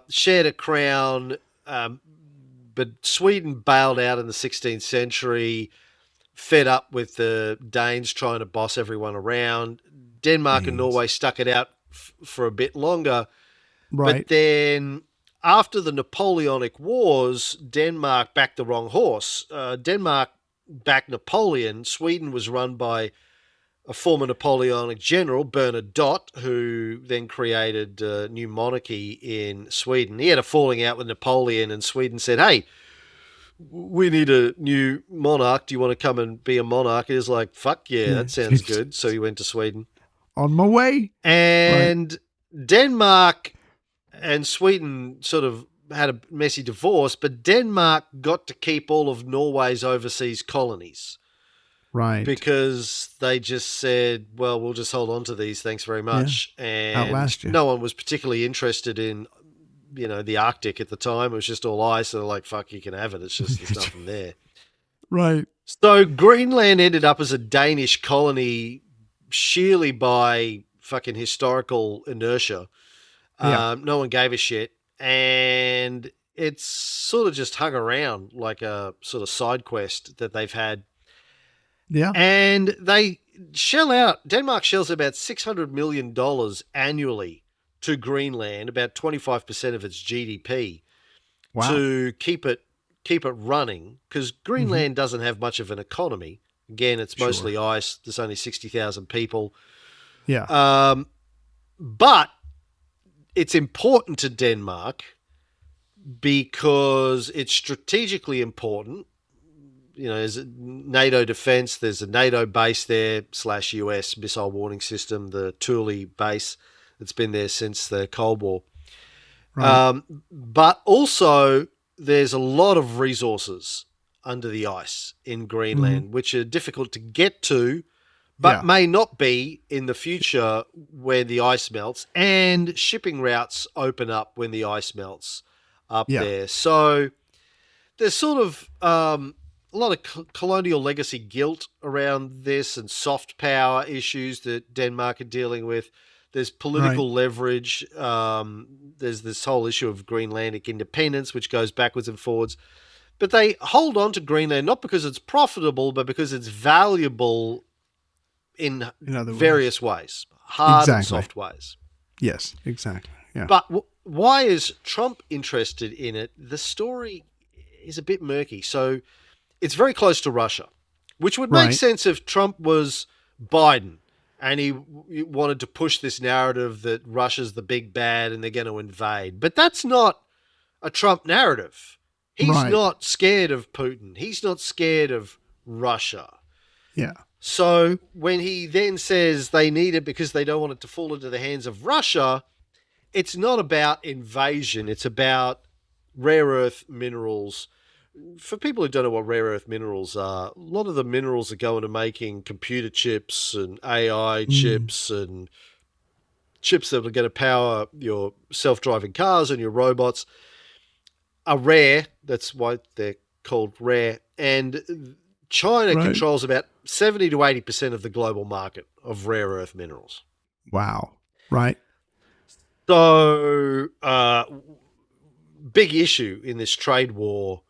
shared a crown, but Sweden bailed out in the 16th century, fed up with the Danes trying to boss everyone around. Denmark and Norway stuck it out for a bit longer. Right. But then after the Napoleonic Wars, Denmark backed the wrong horse. Denmark backed Napoleon. Sweden was run by a former Napoleonic general, Bernadotte, who then created a new monarchy in Sweden. He had a falling out with Napoleon, and Sweden said, hey, we need a new monarch. Do you want to come and be a monarch? He was like, fuck yeah, that sounds good. So he went to Sweden. On my way. And Denmark and Sweden sort of had a messy divorce, but Denmark got to keep all of Norway's overseas colonies. Right. Because they just said, well, we'll just hold on to these. Thanks very much. Yeah. And outlast you. No one was particularly interested in, the Arctic at the time. It was just all ice. So they're like, fuck, you can have it. It's just there's nothing there. Right. So Greenland ended up as a Danish colony sheerly by fucking historical inertia. No one gave a shit. And it's sort of just hung around like a sort of side quest that they've had. Yeah. And Denmark shells about $600 million annually to Greenland, about 25% of its GDP, to keep it running, because Greenland doesn't have much of an economy. Again, it's mostly ice. There's only 60,000 people. Yeah. But it's important to Denmark because it's strategically important. There's a NATO defense. There's a NATO base there / US missile warning system, the Thule base that's been there since the Cold War. Right. But also there's a lot of resources under the ice in Greenland, which are difficult to get to, but may not be in the future when the ice melts, and shipping routes open up when the ice melts up there. So there's sort of a lot of colonial legacy guilt around this and soft power issues that Denmark are dealing with. There's Right. political leverage. There's this whole issue of Greenlandic independence, which goes backwards and forwards. But they hold on to Greenland not because it's profitable, but because it's valuable in In other ways. various ways, hard and Exactly. soft ways. Yes, exactly. Yeah. But why is Trump interested in it? The story is a bit murky. So it's very close to Russia, which would make Right. sense if Trump was Biden and he wanted to push this narrative that Russia's the big bad and they're going to invade. But that's not a Trump narrative. He's Right. not scared of Putin. He's not scared of Russia. Yeah. So when he then says they need it because they don't want it to fall into the hands of Russia, it's not about invasion. It's about rare earth minerals. For people who don't know what rare earth minerals are, a lot of the minerals that go into making computer chips and AI Mm. chips and chips that are going to power your self-driving cars and your robots are rare. That's why they're called rare. And China Right. controls about 70 to 80% of the global market of rare earth minerals. Wow. Right. So, big issue in this trade war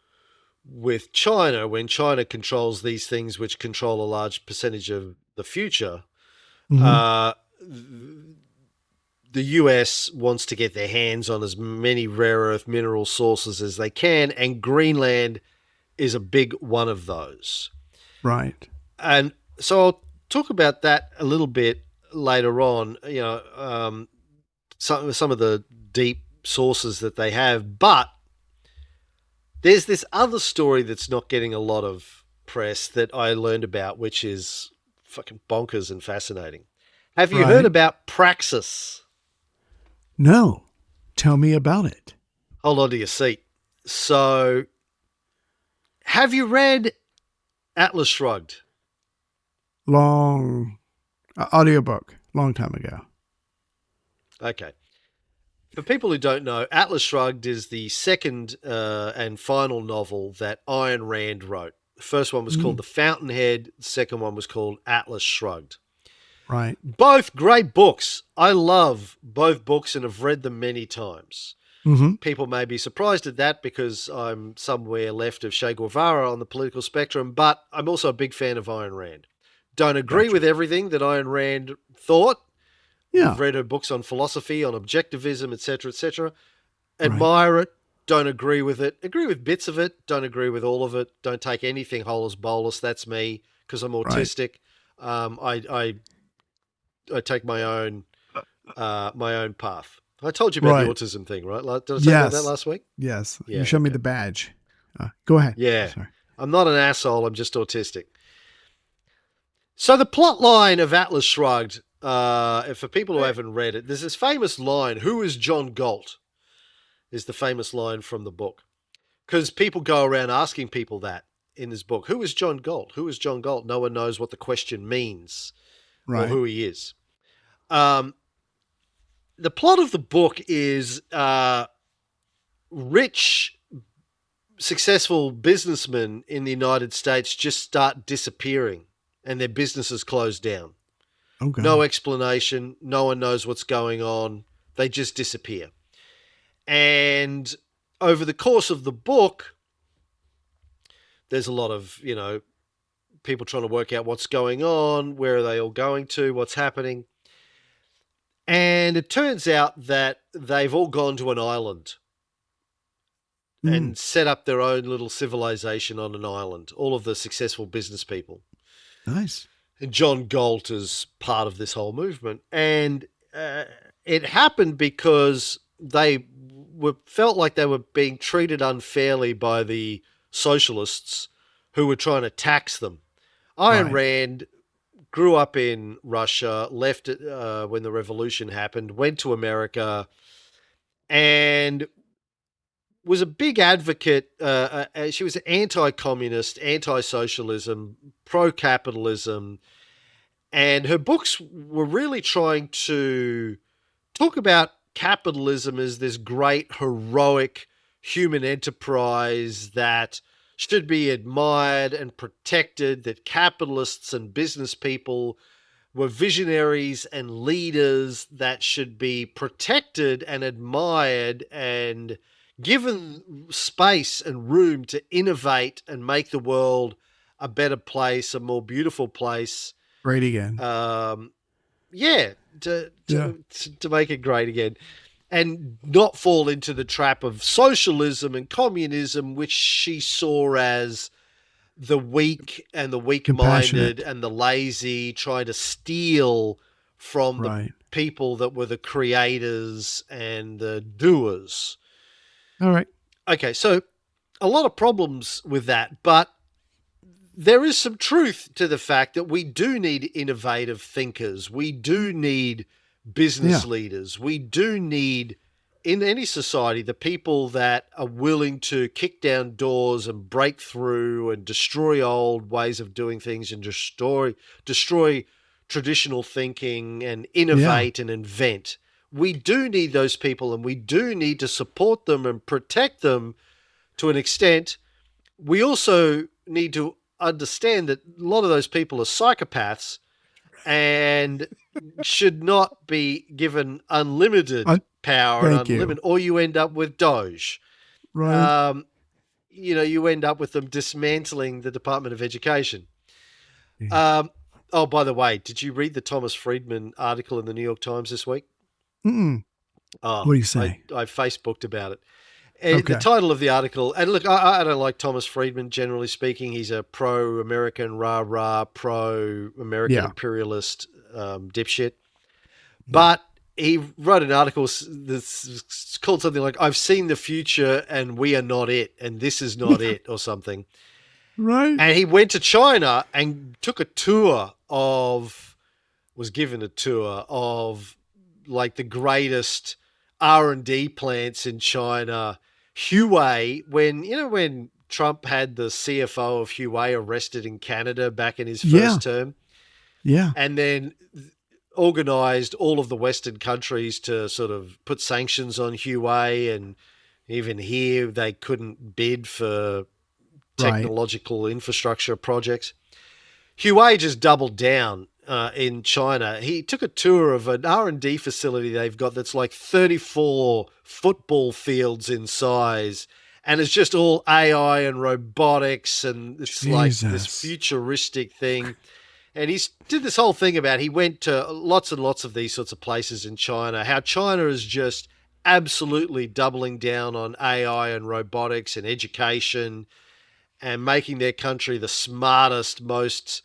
with China when China controls these things which control a large percentage of the future. Hmm. The US wants to get their hands on as many rare earth mineral sources as they can, and Greenland is a big one of those. Right. And so I'll talk about that a little bit later on, some of the deep sources that they have. But there's this other story that's not getting a lot of press that I learned about, which is fucking bonkers and fascinating. Have you heard Right. about Praxis? No. Tell me about it. Hold on to your seat. So, have you read Atlas Shrugged? Long audiobook, long time ago. Okay. For people who don't know, Atlas Shrugged is the second and final novel that Ayn Rand wrote. The first one was called Mm. The Fountainhead. The second one was called Atlas Shrugged. Right. Both great books. I love both books and have read them many times. Mm-hmm. People may be surprised at that because I'm somewhere left of Che Guevara on the political spectrum, but I'm also a big fan of Ayn Rand. Don't agree Gotcha. with everything that Ayn Rand thought. Yeah. Read her books on philosophy, on objectivism, etc., etc. Right. Admire it. Don't agree with it. Agree with bits of it. Don't agree with all of it. Don't take anything whole as bolus. That's me because I'm autistic. I take my own path. I told you about Right. the autism thing, right? Did I say about that Yes. last week? Yes. Yeah, You showed me okay. the badge. Go ahead. Yeah. Sorry. I'm not an asshole. I'm just autistic. So the plot line of Atlas Shrugged, for people who haven't read it, there's this famous line, "Who is John Galt?" is the famous line from the book. Because people go around asking people that in this book. Who is John Galt? Who is John Galt? No one knows what the question means or Right. who he is. The plot of the book is rich, successful businessmen in the United States just start disappearing and their businesses close down. Okay. No explanation. No one knows what's going on. They just disappear. And over the course of the book, there's a lot of, people trying to work out what's going on, where are they all going to, what's happening. And it turns out that they've all gone to an island and set up their own little civilization on an island, all of the successful business people. Nice. And John Galt is part of this whole movement. And it happened because they felt like they were being treated unfairly by the socialists who were trying to tax them. Ayn Right. Rand grew up in Russia, left it when the revolution happened, went to America, and was a big advocate. She was anti-communist, anti-socialism, pro-capitalism, and her books were really trying to talk about capitalism as this great, heroic human enterprise that should be admired and protected, that capitalists and business people were visionaries and leaders that should be protected and admired and given space and room to innovate and make the world a better place, a more beautiful place. Great again. Yeah, to make it great again, and not fall into the trap of socialism and communism, which she saw as the weak and the weak-minded and the lazy, trying to steal from the people that were the creators and the doers. All right. Okay, so a lot of problems with that, but there is some truth to the fact that we do need innovative thinkers. We do need business leaders. We do need, in any society, the people that are willing to kick down doors and break through and destroy old ways of doing things and destroy traditional thinking and innovate and invent. We do need those people, and we do need to support them and protect them to an extent. We also need to understand that a lot of those people are psychopaths and should not be given unlimited power and unlimited, or you end up with Doge. Right. You end up with them dismantling the Department of Education. Yeah. Oh, by the way, did you read the Thomas Friedman article in the New York Times this week? Mm-mm. Oh, what do you say? I Facebooked about it. The title of the article, and look, I don't like Thomas Friedman, generally speaking. He's a pro-American, rah-rah, pro-American imperialist dipshit. But he wrote an article that's called something like, "I've seen the future and we are not it, and this is not it," or something. Right. And he went to China and took a tour was given a tour of like the greatest R&D plants in China. Huawei, when Trump had the CFO of Huawei arrested in Canada back in his first term. Yeah. And then organized all of the Western countries to sort of put sanctions on Huawei, and even here they couldn't bid for technological infrastructure projects. Huawei just doubled down in China. He took a tour of an R&D facility they've got that's like 34 football fields in size, and it's just all AI and robotics, and it's like this futuristic thing. And he did this whole thing about, he went to lots and lots of these sorts of places in China, how China is just absolutely doubling down on AI and robotics and education and making their country the smartest, most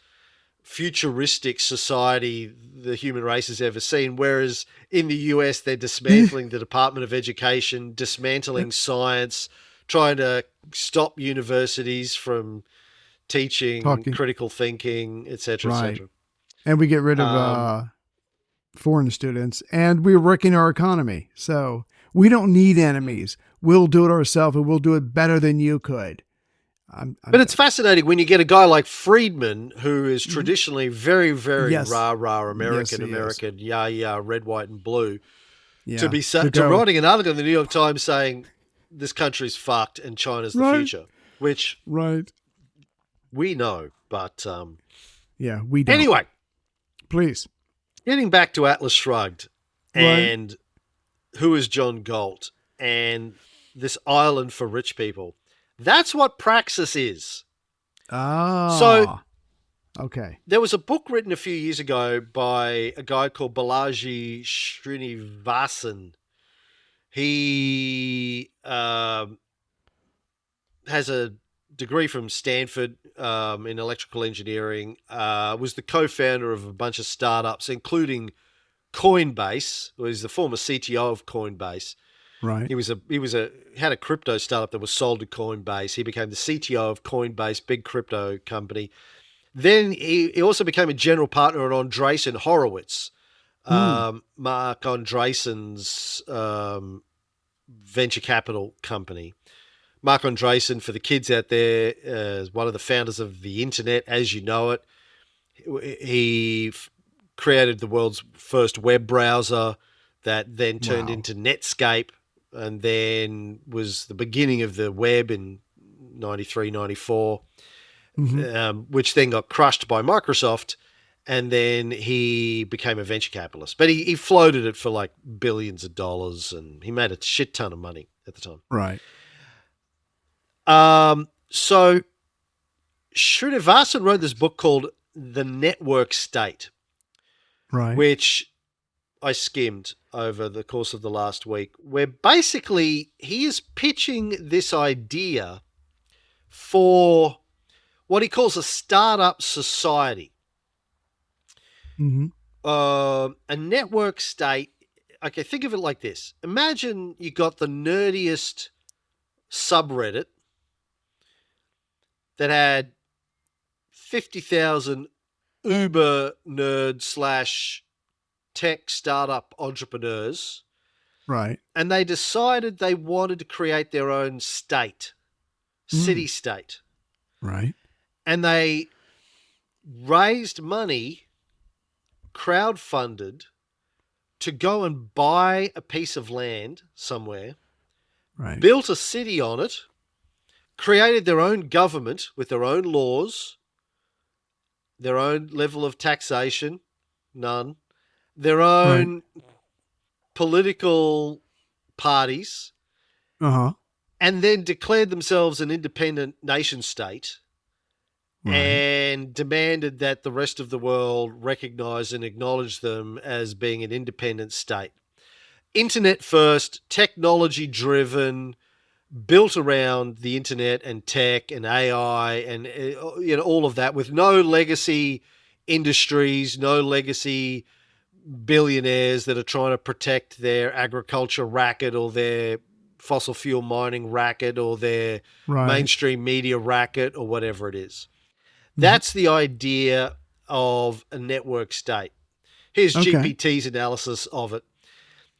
futuristic society the human race has ever seen. Whereas in the US, they're dismantling the Department of Education, dismantling science, trying to stop universities from teaching critical thinking, etc., etc. And we get rid of foreign students, and we're wrecking our economy. So we don't need enemies. We'll do it ourselves, and we'll do it better than you could. But it's fascinating when you get a guy like Friedman, who is traditionally very, very rah-rah American, yeah, red, white, and blue, to be writing an article in the New York Times saying this country's fucked and China's the future, which we know, but we don't. Anyway, please, getting back to Atlas Shrugged and who is John Galt and this island for rich people. That's what Praxis is. So, there was a book written a few years ago by a guy called Balaji Srinivasan. He has a degree from Stanford in electrical engineering, was the co-founder of a bunch of startups, including Coinbase, who is the former CTO of Coinbase. Right. He had a crypto startup that was sold to Coinbase. He became the CTO of Coinbase, big crypto company. Then he also became a general partner at Andreessen Horowitz, Mark Andreessen's venture capital company. Mark Andreessen, for the kids out there, is one of the founders of the internet as you know it. He created the world's first web browser that then turned into Netscape, and then was the beginning of the web in 93, 94, which then got crushed by Microsoft. and then he became a venture capitalist. But he floated it for like billions of dollars, and he made a shit ton of money at the time. Right. So Srinivasan wrote this book called The Network State, Right. which I skimmed over the course of the last week, where basically he is pitching this idea for what he calls a startup society. Mm-hmm. A network state. Okay, think of it like this. Imagine you got the nerdiest subreddit that had 50,000 uber nerd / tech startup entrepreneurs. Right. And they decided they wanted to create their own state, city state. Right. And they raised money, crowdfunded, to go and buy a piece of land somewhere, Right. built a city on it, created their own government with their own laws, their own level of taxation, none, their own political parties, and then declared themselves an independent nation state and demanded that the rest of the world recognize and acknowledge them as being an independent state. Internet first, technology driven, built around the internet and tech and AI and all of that, with no legacy industries, no legacy billionaires that are trying to protect their agriculture racket or their fossil fuel mining racket or their mainstream media racket or whatever it is. That's the idea of a network state. Here's GPT's analysis of it.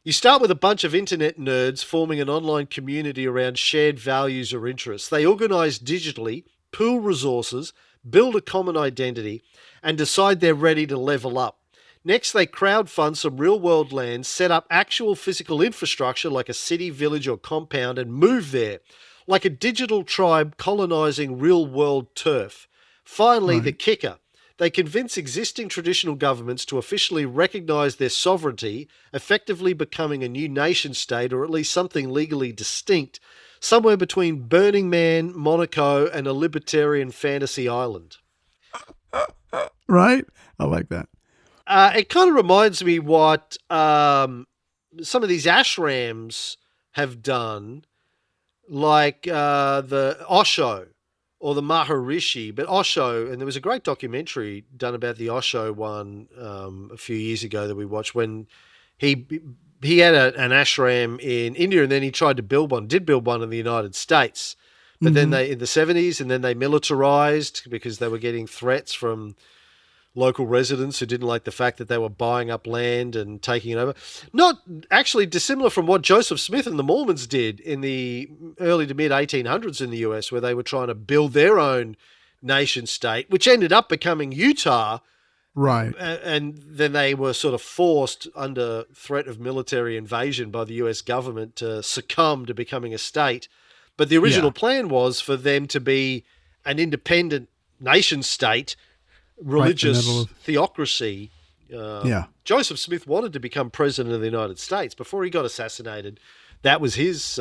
You start with a bunch of internet nerds forming an online community around shared values or interests. They organize digitally, pool resources, build a common identity, and decide they're ready to level up. Next, they crowdfund some real-world land, set up actual physical infrastructure like a city, village, or compound, and move there, like a digital tribe colonizing real-world turf. Finally, the kicker. They convince existing traditional governments to officially recognize their sovereignty, effectively becoming a new nation state, or at least something legally distinct, somewhere between Burning Man, Monaco, and a libertarian fantasy island. Right? I like that. It kind of reminds me what some of these ashrams have done, like the Osho or the Maharishi. But Osho, and there was a great documentary done about the Osho one a few years ago that we watched, when he had an ashram in India, and then he tried to build one in the United States. But then in the 70s, and then they militarized because they were getting threats from local residents who didn't like the fact that they were buying up land and taking it over. Not actually dissimilar from what Joseph Smith and the Mormons did in the early to mid 1800s in the US, where they were trying to build their own nation state, which ended up becoming Utah. Right. And then they were sort of forced under threat of military invasion by the US government to succumb to becoming a state. But the original plan was for them to be an independent nation state, religious theocracy. Joseph Smith wanted to become president of the United States before he got assassinated. That was his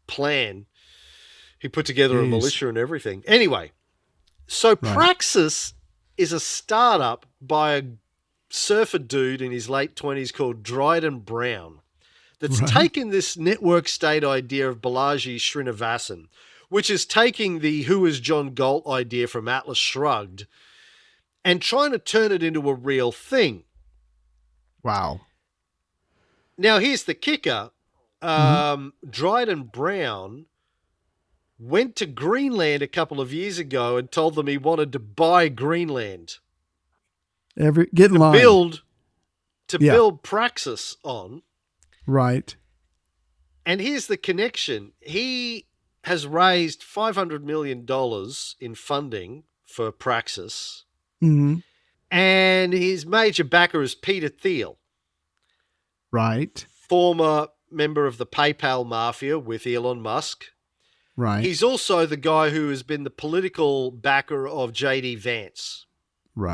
plan. He put together a militia and everything. Anyway, so Praxis is a startup by a surfer dude in his late 20s called Dryden Brown that's taken this network state idea of Balaji Srinivasan, which is taking the Who is John Galt idea from Atlas Shrugged and trying to turn it into a real thing. Wow. Now, here's the kicker. Dryden Brown went to Greenland a couple of years ago and told them he wanted to buy Greenland. Get in line. Build Praxis on. Right. And here's the connection. He has raised $500 million in funding for Praxis. And his major backer is Peter Thiel. Right. Former member of the PayPal Mafia with Elon Musk. Right. He's also the guy who has been the political backer of J.D. Vance.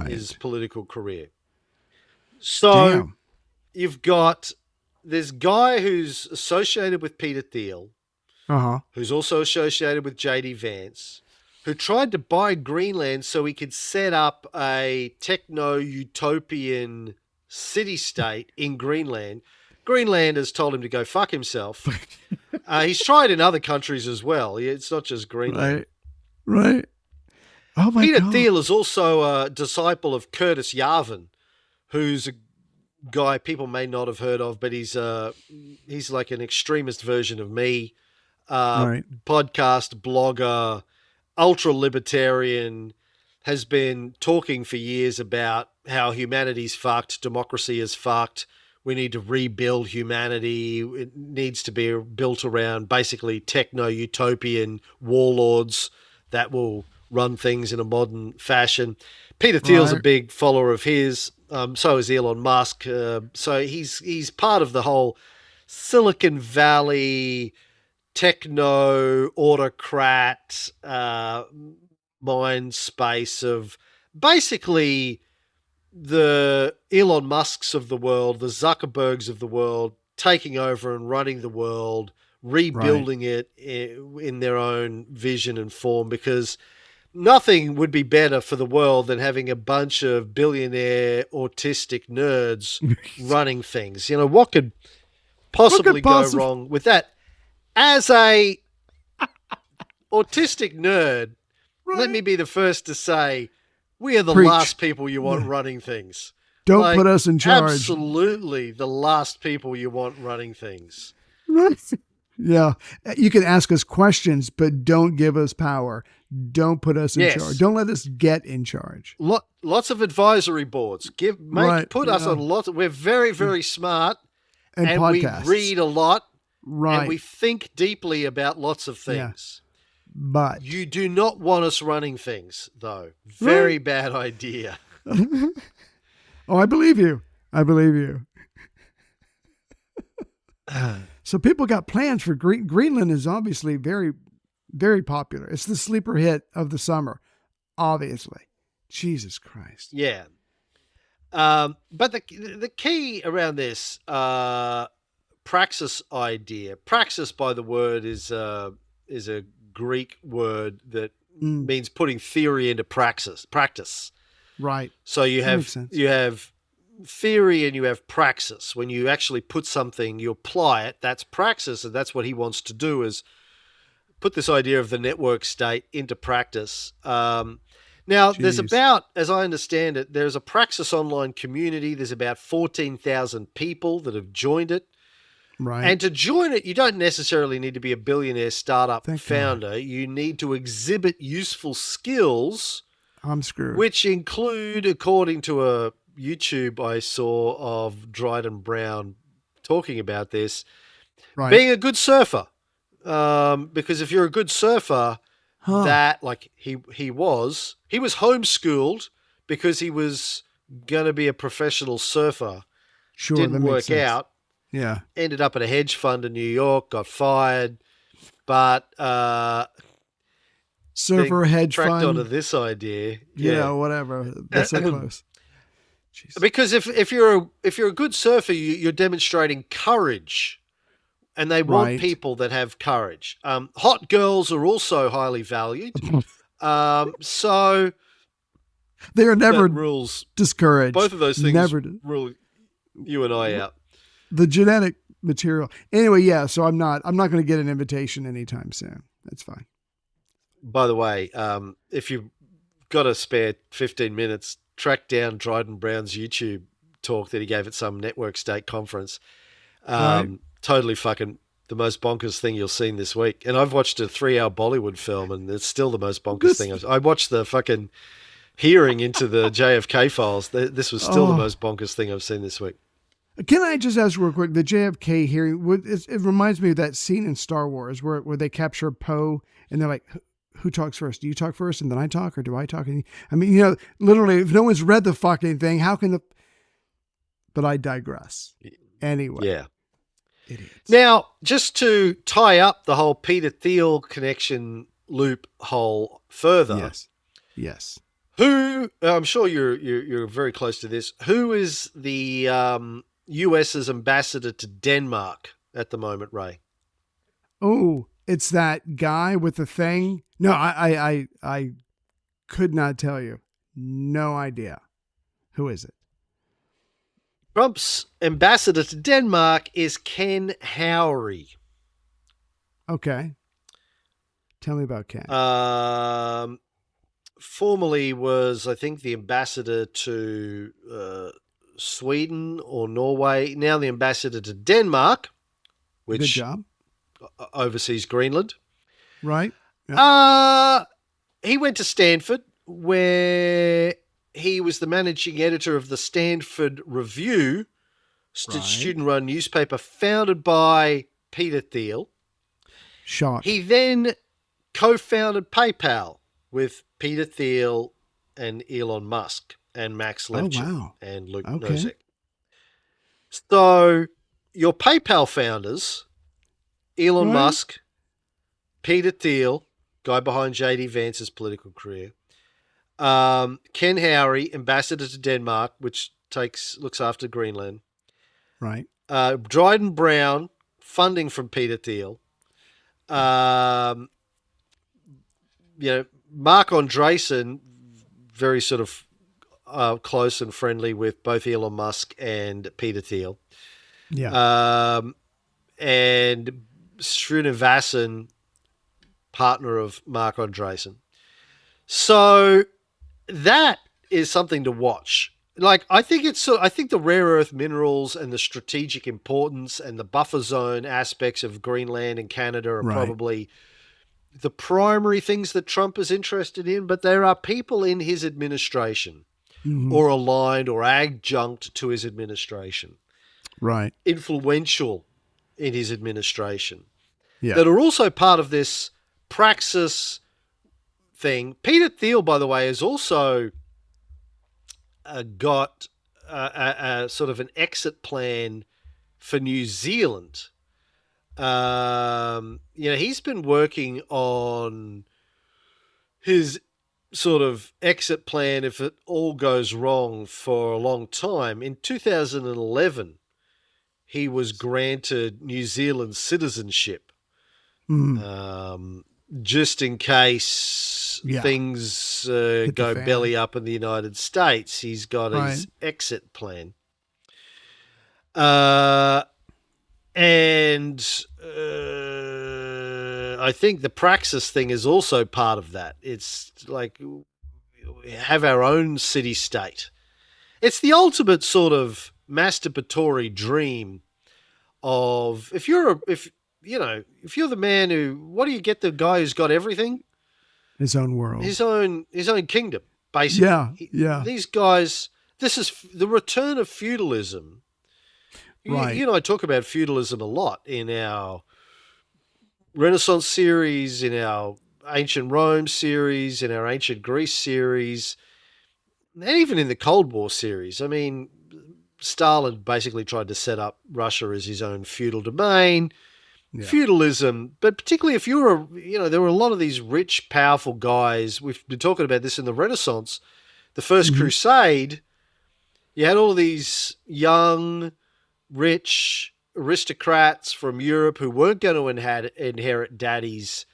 his political career. So Damn. you've got this guy who's associated with Peter Thiel, who's also associated with J.D. Vance, who tried to buy Greenland so he could set up a techno-utopian city-state in Greenland. Greenland has told him to go fuck himself. He's tried in other countries as well. It's not just Greenland. Right. Oh my Peter God. Thiel is also a disciple of Curtis Yarvin, who's a guy people may not have heard of, but he's like an extremist version of me. Podcast, blogger, ultra-libertarian, has been talking for years about how humanity's fucked, democracy is fucked, we need to rebuild humanity, it needs to be built around basically techno-utopian warlords that will run things in a modern fashion. Peter Thiel's a big follower of his, so is Elon Musk, so he's part of the whole Silicon Valley techno-autocrat mind space of basically the Elon Musks of the world, the Zuckerbergs of the world, taking over and running the world, rebuilding it in their own vision and form, because nothing would be better for the world than having a bunch of billionaire autistic nerds running things. You know, what could possibly go wrong with that? As a autistic nerd, let me be the first to say, we are the last people you want running things. Don't put us in charge. Absolutely the last people you want running things. Yeah. You can ask us questions, but don't give us power. Don't put us in charge. Don't let us get in charge. Lots of advisory boards. Put us on lots. We're very, very smart. And podcasts. We read a lot. And we think deeply about lots of things. But you do not want us running things, though. Very bad idea. Oh, I believe you. So people got plans for Greenland is obviously very, very popular. It's the sleeper hit of the summer, obviously. Jesus Christ. Yeah. But the key around this Praxis idea. Praxis, by the word, is a Greek word that means putting theory into practice. Right. So you have theory and you have praxis. When you actually put something, you apply it, that's praxis, and that's what he wants to do, is put this idea of the network state into practice. Now, there's about, as I understand it, there's a Praxis online community. There's about 14,000 people that have joined it. Right. And to join it, you don't necessarily need to be a billionaire startup founder. God. You need to exhibit useful skills. I'm screwed. Which include, according to a YouTube I saw of Dryden Brown talking about this, being a good surfer. Because if you're a good surfer, that, like he was homeschooled because he was going to be a professional surfer. Sure, didn't work out. Yeah. Ended up at a hedge fund in New York, got fired, but surfer hedge fund. Tracked onto this idea. Yeah, whatever. That's so close. Jesus. Because if you're a good surfer, you're demonstrating courage, and they want people that have courage. Hot girls are also highly valued. So they are never rules discouraged. Both of those things rule you and I out. The genetic material. Anyway, yeah, so I'm not going to get an invitation anytime soon. That's fine. By the way, if you've got a spare 15 minutes, track down Dryden Brown's YouTube talk that he gave at some network state conference. Totally fucking the most bonkers thing you'll see this week. And I've watched a 3-hour Bollywood film, and it's still the most bonkers thing. I watched the fucking hearing into the JFK files. This was still the most bonkers thing I've seen this week. Can I just ask real quick, the JFK hearing, it reminds me of that scene in Star Wars where they capture Poe and they're like, who talks first? Do you talk first and then I talk, or do I talk? I mean, literally, if no one's read the fucking thing, how can but I digress. Anyway. Yeah. Idiots. Now, just to tie up the whole Peter Thiel connection loop hole further. Yes. Who? I'm sure you're very close to this. Who is the US's ambassador to Denmark at the moment, Ray? Oh, it's that guy with the thing. No, I could not tell you. No idea. Who is it? Trump's ambassador to Denmark is Ken Howry. Okay. Tell me about Ken. Formerly was, I think, the ambassador to Sweden or Norway. Now the ambassador to Denmark, which Good job. Oversees Greenland. Right. Yep. He went to Stanford, where he was the managing editor of the Stanford Review, student-run newspaper founded by Peter Thiel. Shock. He then co-founded PayPal with Peter Thiel and Elon Musk and Max Levchin and Luke Nosek. So your PayPal founders, Elon Musk, Peter Thiel, guy behind JD Vance's political career, Ken Howry, ambassador to Denmark, which looks after Greenland. Right. Dryden Brown, funding from Peter Thiel. Mark Andreessen, very sort of close and friendly with both Elon Musk and Peter Thiel. Yeah. And Srinivasan, partner of Mark Andreessen. So that is something to watch. Like, I think the rare earth minerals and the strategic importance and the buffer zone aspects of Greenland and Canada are probably the primary things that Trump is interested in, but there are people in his administration or aligned or adjunct to his administration, influential in his administration, that are also part of this Praxis thing. Peter Thiel, by the way, has also got a sort of an exit plan for New Zealand. He's been working on his sort of exit plan if it all goes wrong for a long time. In 2011, he was granted New Zealand citizenship, just in case things go belly up in the United States. He's got his exit plan. And I think the Praxis thing is also part of that. It's like we have our own city-state. It's the ultimate sort of masturbatory dream of if you're the man who, what do you get, the guy who's got everything? His own world. His own kingdom, basically. Yeah. These guys, this is the return of feudalism. Right. You and I talk about feudalism a lot in our Renaissance series, in our ancient Rome series, in our ancient Greece series, and even in the Cold War series. I mean, Stalin basically tried to set up Russia as his own feudal domain. Feudalism, but particularly if there were a lot of these rich, powerful guys. We've been talking about this in the Renaissance. The First Crusade, you had all of these young, rich aristocrats from Europe who weren't going to inherit daddy's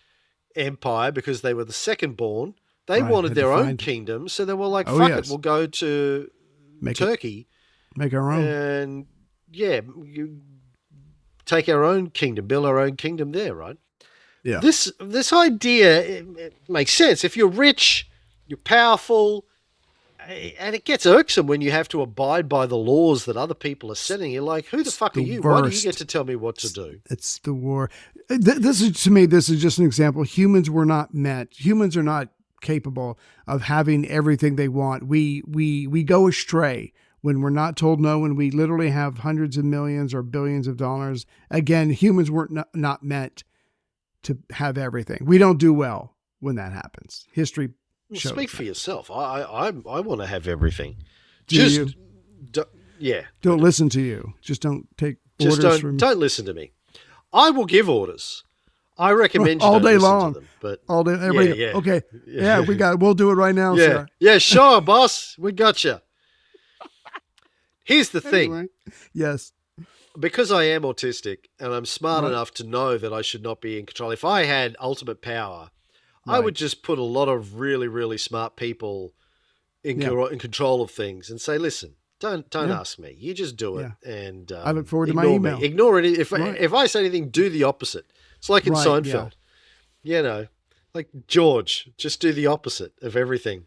empire because they were the second born. They wanted their own kingdom, so they were like, fuck it, we'll go to Turkey. Make our own. And you take our own kingdom, build our own kingdom there, right? Yeah. This idea, it makes sense. If you're rich, you're powerful, and it gets irksome when you have to abide by the laws that other people are setting. You're like, who the fuck are you? Why do you get to tell me what to do? It's the war. This is just an example. Humans are not capable of having everything they want. We go astray when we're not told no, when we literally have hundreds of millions or billions of dollars. Again, humans weren't not meant to have everything. We don't do well when that happens. History shows. Speak for yourself. I want to have everything. Don't listen to you. Just don't take orders from... Don't listen to me. I will give orders. I recommend you all don't day listen long. to them, but All day, every day. yeah. Okay. Yeah, we'll do it right now, Yeah. sir. Yeah, sure, boss. We got you. Here's the thing. Anyway. Yes. Because I am autistic and I'm smart Right. enough to know that I should not be in control. If I had ultimate power, I Right. would just put a lot of really, really smart people in control of things and say, listen, don't ask me. You just do it. Yeah. And I look forward to my ignore email. me. Ignore it. Right. If I say anything, do the opposite. It's like in Right, Seinfeld. You know, like George, just do the opposite of everything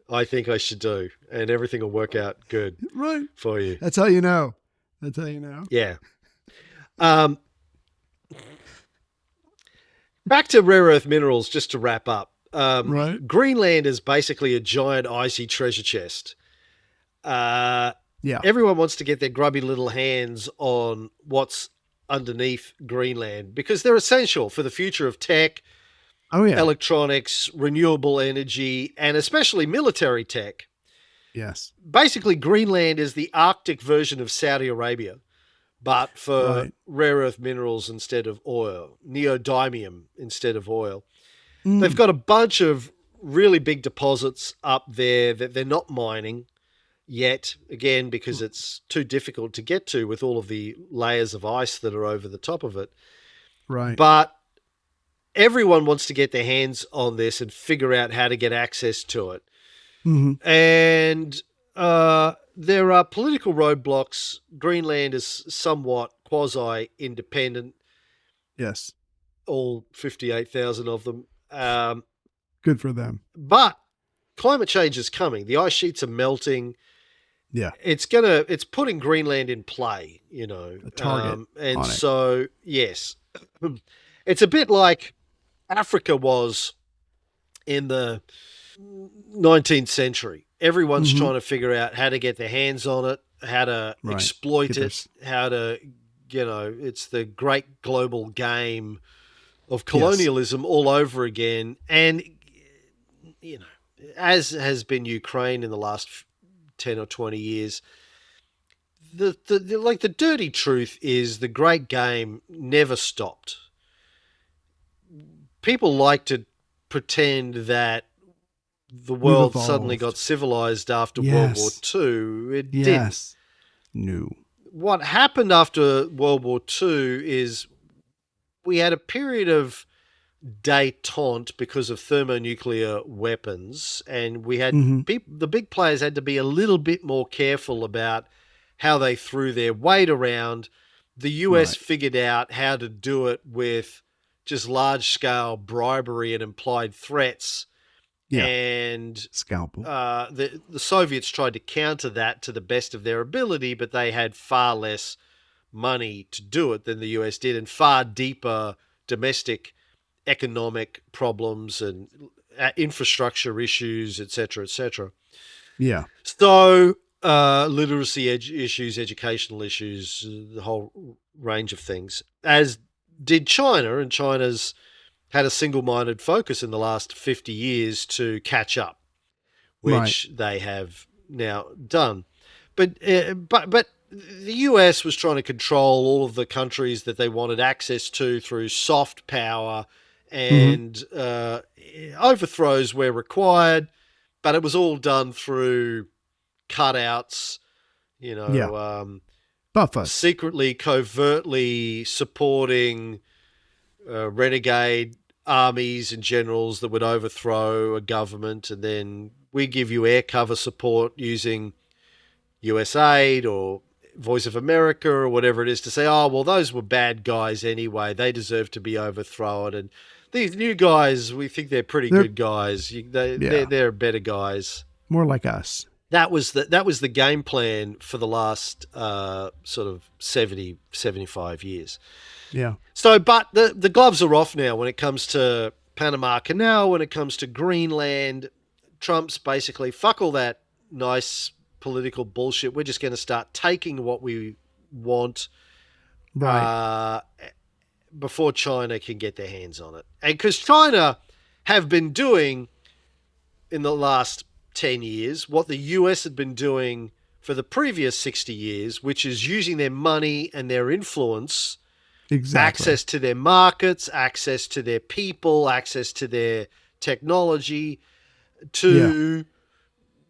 I think I should do, and everything will work out good Right. for you. That's how you know. That's how you know. Yeah. Back to rare earth minerals, just to wrap up. Right. Greenland is basically a giant icy treasure chest. Yeah. Everyone wants to get their grubby little hands on what's underneath Greenland because they're essential for the future of tech, electronics, renewable energy, and especially military tech. Yes. Basically, Greenland is the Arctic version of Saudi Arabia, but for rare earth minerals instead of oil, neodymium instead of oil. They've got a bunch of really big deposits up there that they're not mining yet, again, because it's too difficult to get to with all of the layers of ice that are over the top of it. Right. But everyone wants to get their hands on this and figure out how to get access to it. Mm-hmm. And there are political roadblocks. Greenland is somewhat quasi-independent. Yes. All 58,000 of them. Good for them. But climate change is coming. The ice sheets are melting. Yeah. It's putting Greenland in play, you know. A target. And so, yes, it's a bit like Africa was in the 19th century. Everyone's trying to figure out how to get their hands on it, how to exploit it, how to, it's the great global game of colonialism all over again. And, as has been Ukraine in the last 10 or 20 years, the dirty truth is the great game never stopped. People like to pretend that the world suddenly got civilized after World War II. It didn't. No. What happened after World War II is we had a period of détente because of thermonuclear weapons, and we had the big players had to be a little bit more careful about how they threw their weight around. The US figured out how to do it with just large-scale bribery and implied threats. Yeah. And scalpel. The Soviets tried to counter that to the best of their ability, but they had far less money to do it than the US did, and far deeper domestic economic problems and infrastructure issues, etc., etc. Yeah. So literacy issues, educational issues, the whole range of things, as did China, and China's had a single-minded focus in the last 50 years to catch up, which they have now done. But the US was trying to control all of the countries that they wanted access to through soft power and overthrows where required, but it was all done through cutouts, buffers, secretly, covertly supporting renegade armies and generals that would overthrow a government, and then we give you air cover support using USAID or Voice of America or whatever it is to say, oh, well, those were bad guys anyway. They deserve to be overthrown. And these new guys, we think they're pretty good guys. They're better guys. More like us. That was the game plan for the last sort of 70, 75 years. Yeah. So, but the gloves are off now when it comes to Panama Canal, when it comes to Greenland. Trump's basically, fuck all that nice political bullshit. We're just going to start taking what we want before China can get their hands on it. And because China have been doing in the last 10 years what the US had been doing for the previous 60 years, which is using their money and their influence Exactly. access to their markets, access to their people, access to their technology, to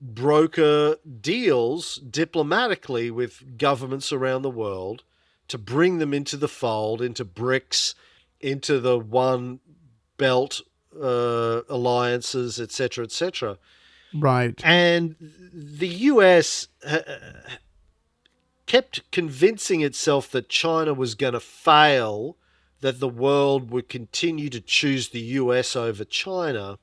broker deals diplomatically with governments around the world to bring them into the fold, into BRICS, into the One Belt alliances, etc., etc. Right. And the US kept convincing itself that China was going to fail, that the world would continue to choose the US over China.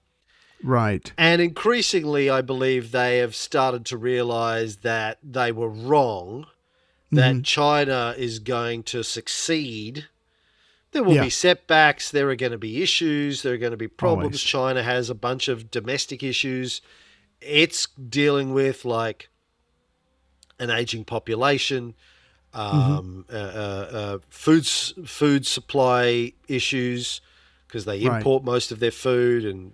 Right. And increasingly, I believe they have started to realize that they were wrong, that China is going to succeed. There will be setbacks. There are going to be issues. There are going to be problems. Always. China has a bunch of domestic issues it's dealing with, like an aging population, food supply issues, because they import most of their food.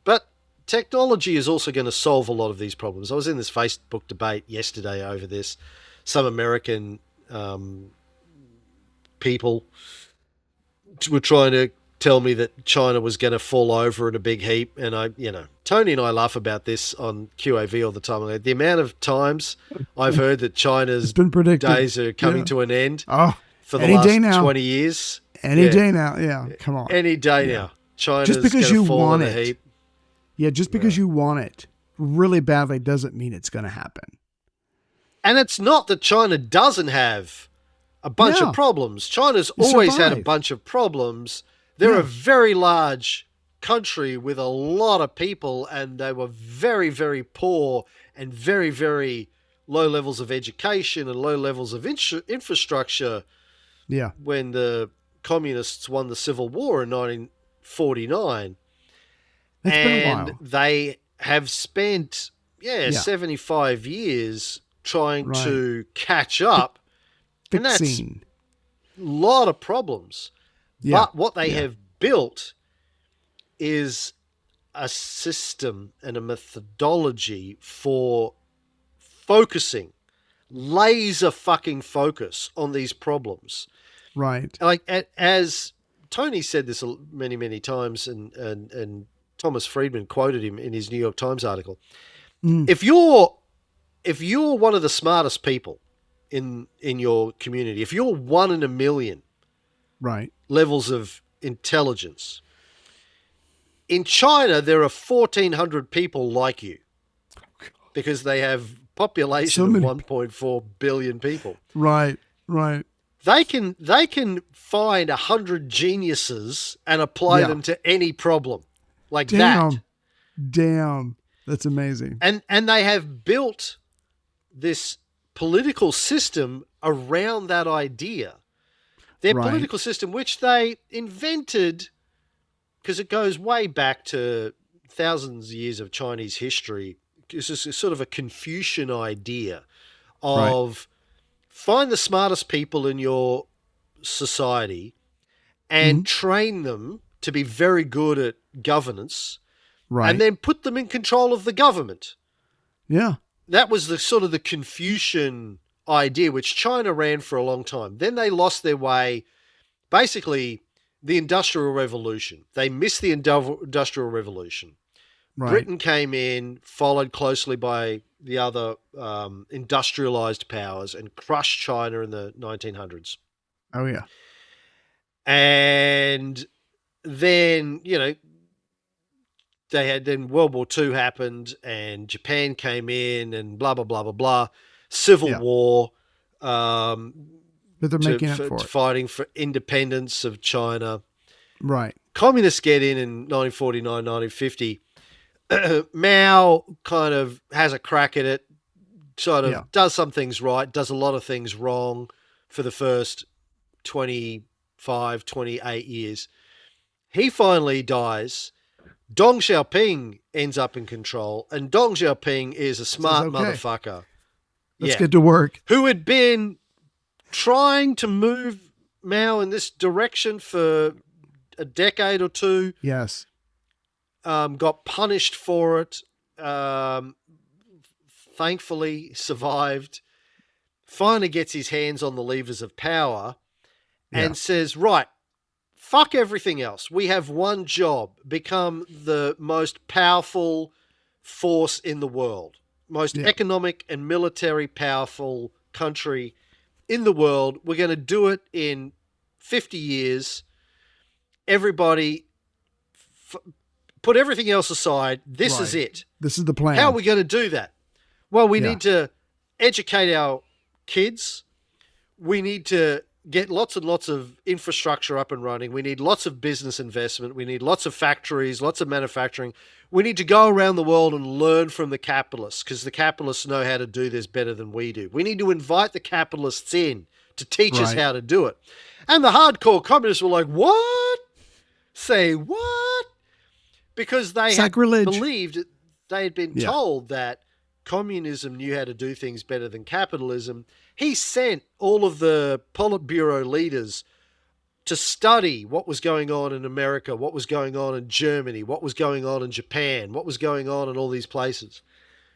But technology is also going to solve a lot of these problems. I was in this Facebook debate yesterday over this. Some American people were trying to tell me that China was going to fall over in a big heap. And Tony and I laugh about this on QAV all the time. The amount of times I've heard that China's days are coming to an end for the last 20 years. Any day now. Yeah. Come on. Any day now. China's going to fall in a heap. Yeah. Just because you want it really badly doesn't mean it's going to happen. And it's not that China doesn't have a bunch of problems. China's always had a bunch of problems. They're a very large country with a lot of people, and they were very, very poor and very, very low levels of education and low levels of infrastructure when the communists won the Civil War in 1949. It's been a while. They have spent 75 years trying to catch up. And that's a lot of problems. But what they have built is a system and a methodology for focusing, laser fucking focus on these problems. Right. Like, as Tony said this many, many times, and Thomas Friedman quoted him in his New York Times article. If you're one of the smartest people in your community, if you're 1 in a million levels of intelligence, in China there are 1,400 people like you because they have population of 1.4 billion people. Right. They can find 100 geniuses and apply them to any problem like that. Damn. That's amazing. And they have built this political system around that idea. Their political system, which they invented, because it goes way back to thousands of years of Chinese history. This is sort of a Confucian idea of find the smartest people in your society and train them to be very good at governance, and then put them in control of the government. Yeah. That was the sort of the Confucian idea, which China ran for a long time. Then they lost their way. Basically, the Industrial Revolution. They missed the Industrial Revolution. Britain came in, followed closely by the other industrialized powers, and crushed China in the 1900s. Oh, yeah. And then, then World War II happened, and Japan came in, and blah, blah, blah, blah, blah. Civil War. But they're making up for it. Fighting for independence of China. Right. Communists get in 1949, 1950. Mao kind of has a crack at it, sort of does some things right, does a lot of things wrong for the first 25, 28 years. He finally dies. Deng Xiaoping ends up in control, and Deng Xiaoping is a smart motherfucker. Let's get to work. Who had been trying to move Mao in this direction for a decade or two. Yes. Got punished for it. Thankfully survived. Finally gets his hands on the levers of power and says, right, fuck everything else. We have one job, become the most powerful force in the world, most economic and military powerful country in the world. We're going to do it in 50 years. Everybody, put everything else aside. This is it. This is the plan. How are we going to do that? Well, we need to educate our kids. We need to get lots and lots of infrastructure up and running. We need lots of business investment. We need lots of factories, lots of manufacturing. We need to go around the world and learn from the capitalists, because the capitalists know how to do this better than we do. We need to invite the capitalists in to teach us how to do it. And the hardcore communists were like, what? Say what? Because they had believed, they had been told that communism knew how to do things better than capitalism. He sent all of the Politburo leaders to study what was going on in America, what was going on in Germany, what was going on in Japan, what was going on in all these places.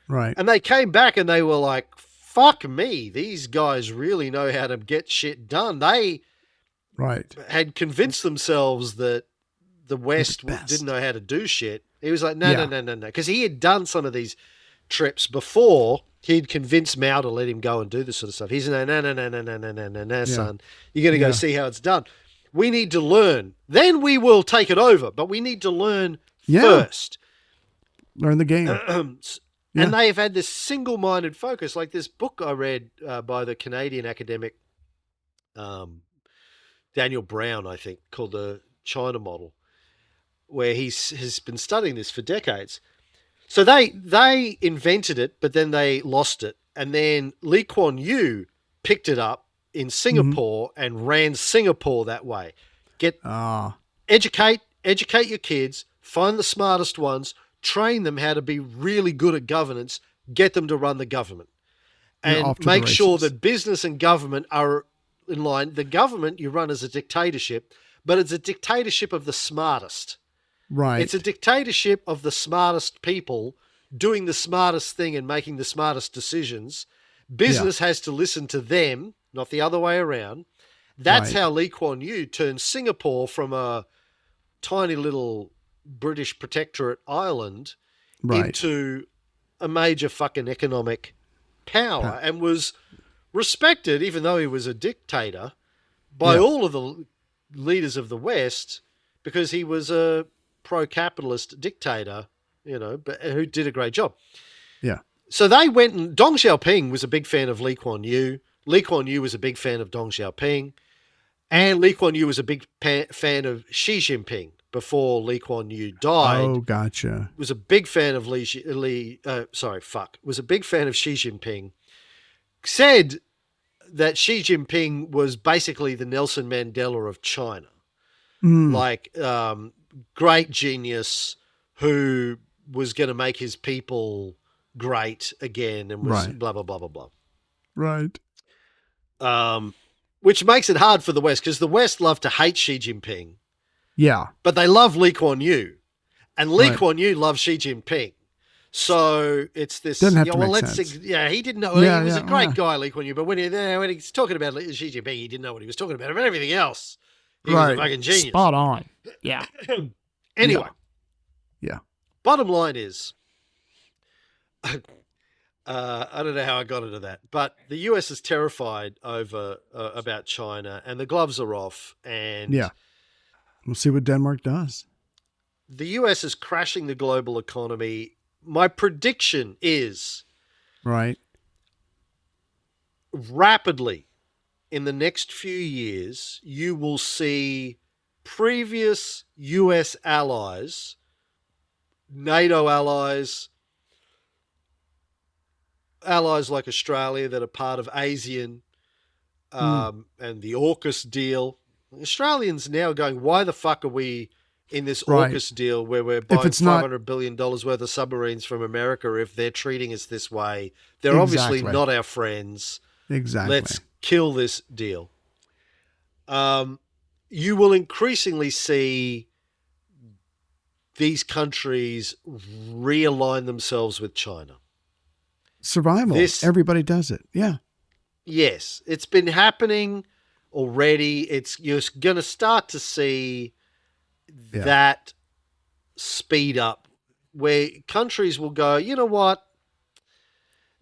Right. And they came back and they were like, fuck me, these guys really know how to get shit done. They had convinced themselves that the West didn't know how to do shit. He was like, no. Because he had done some of these trips before. He'd convinced Mao to let him go and do this sort of stuff. He's no, son. You're going to go see how it's done. We need to learn. Then we will take it over, but we need to learn first. Learn the game. And they have had this single-minded focus. Like this book I read by the Canadian academic Daniel Brown, I think, called The China Model, where has been studying this for decades. So they invented it, but then they lost it. And then Lee Kuan Yew picked it up in Singapore and ran Singapore that way. Educate your kids, find the smartest ones, train them how to be really good at governance, get them to run the government. And make sure that business and government are in line. The government you run as a dictatorship, but it's a dictatorship of the smartest. Right. It's a dictatorship of the smartest people doing the smartest thing and making the smartest decisions. Business has to listen to them, not the other way around. That's how Lee Kuan Yew turned Singapore from a tiny little British protectorate island into a major fucking economic power and was respected, even though he was a dictator, by all of the leaders of the West, because he was a pro-capitalist dictator, but who did a great job. Yeah. So they went, and Deng Xiaoping was a big fan of Lee Kuan Yew. Lee Kuan Yew was a big fan of Deng Xiaoping. And Lee Kuan Yew was a big fan of Xi Jinping before Lee Kuan Yew died. Oh, gotcha. Was a big fan of was a big fan of Xi Jinping. Said that Xi Jinping was basically the Nelson Mandela of China. Like, great genius who was going to make his people great again and was blah, blah, blah, blah, blah. Right. Which makes it hard for the West, because the West love to hate Xi Jinping. Yeah. But they love Lee Kuan Yew. And Lee Kuan Yew loves Xi Jinping. So it's this. Doesn't have to make sense. He didn't know. He was a great guy, Lee Kuan Yew. But when he's talking about Xi Jinping, he didn't know what he was talking about. But everything else, he was a fucking genius. Spot on. Yeah. Anyway. Yeah. Bottom line is, I don't know how I got into that, but the US is terrified about China, and the gloves are off. And we'll see what Denmark does. The US is crashing the global economy. My prediction is rapidly in the next few years, you will see previous US allies, NATO allies like Australia that are part of ASEAN and the AUKUS deal. Australians now going, why the fuck are we in this AUKUS deal where we're buying $500 billion worth of submarines from America if they're treating us this way? They're obviously not our friends. Exactly. Let's kill this deal. You will increasingly see these countries realign themselves with China. Survival. Everybody does it. Yeah. Yes. It's been happening already. You're going to start to see that speed up, where countries will go, you know what?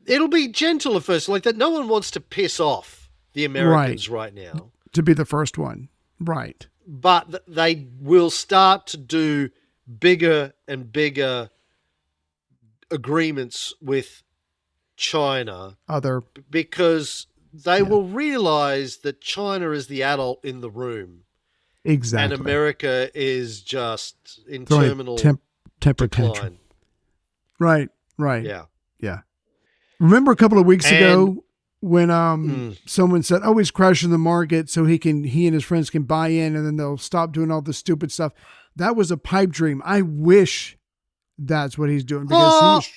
It'll be gentle at first, like that. No one wants to piss off the Americans right now. To be the first one. Right. But they will start to do bigger and bigger agreements with China. Because they will realize that China is the adult in the room. Exactly. And America is just in terminal temper decline. Tantrum. Right. Yeah. Remember a couple of weeks ago when someone said, "Oh, he's crashing the market so he and his friends can buy in, and then they'll stop doing all this stupid stuff." That was a pipe dream. I wish that's what he's doing, because he's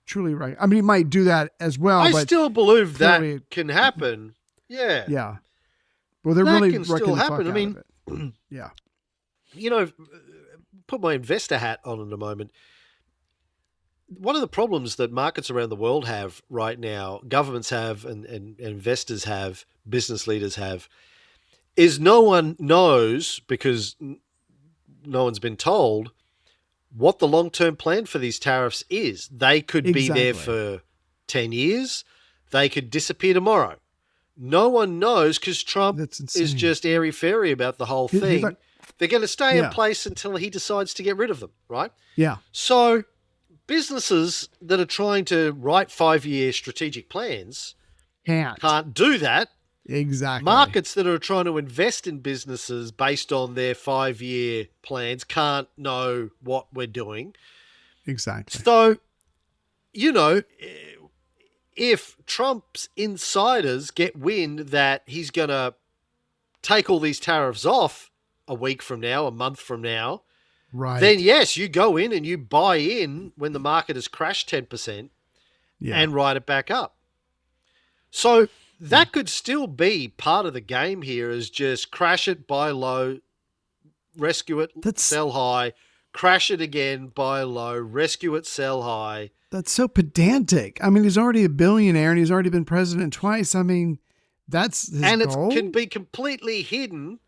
truly right. I mean, he might do that as well. I but still believe that can happen. Yeah. Yeah. Well, they're that really can still happen. I mean, yeah. Put my investor hat on in a moment. One of the problems that markets around the world have right now, governments have, and investors have, business leaders have, is no one knows, because no one's been told, what the long-term plan for these tariffs is. They could be there for 10 years. They could disappear tomorrow. No one knows, because Trump is just airy-fairy about the whole thing. They're going to stay in place until he decides to get rid of them, right? Yeah. So businesses that are trying to write 5-year strategic plans can't do that. Exactly. Markets that are trying to invest in businesses based on their 5-year plans can't know what we're doing. Exactly. So, if Trump's insiders get wind that he's going to take all these tariffs off a week from now, a month from now, right, then yes, you go in and you buy in when the market has crashed 10% and ride it back up. So that could still be part of the game here, is just crash it, buy low, rescue it, sell high, crash it again, buy low, rescue it, sell high. That's so pedantic. I mean, he's already a billionaire and he's already been president twice. I mean, that's his goal. It can be completely hidden.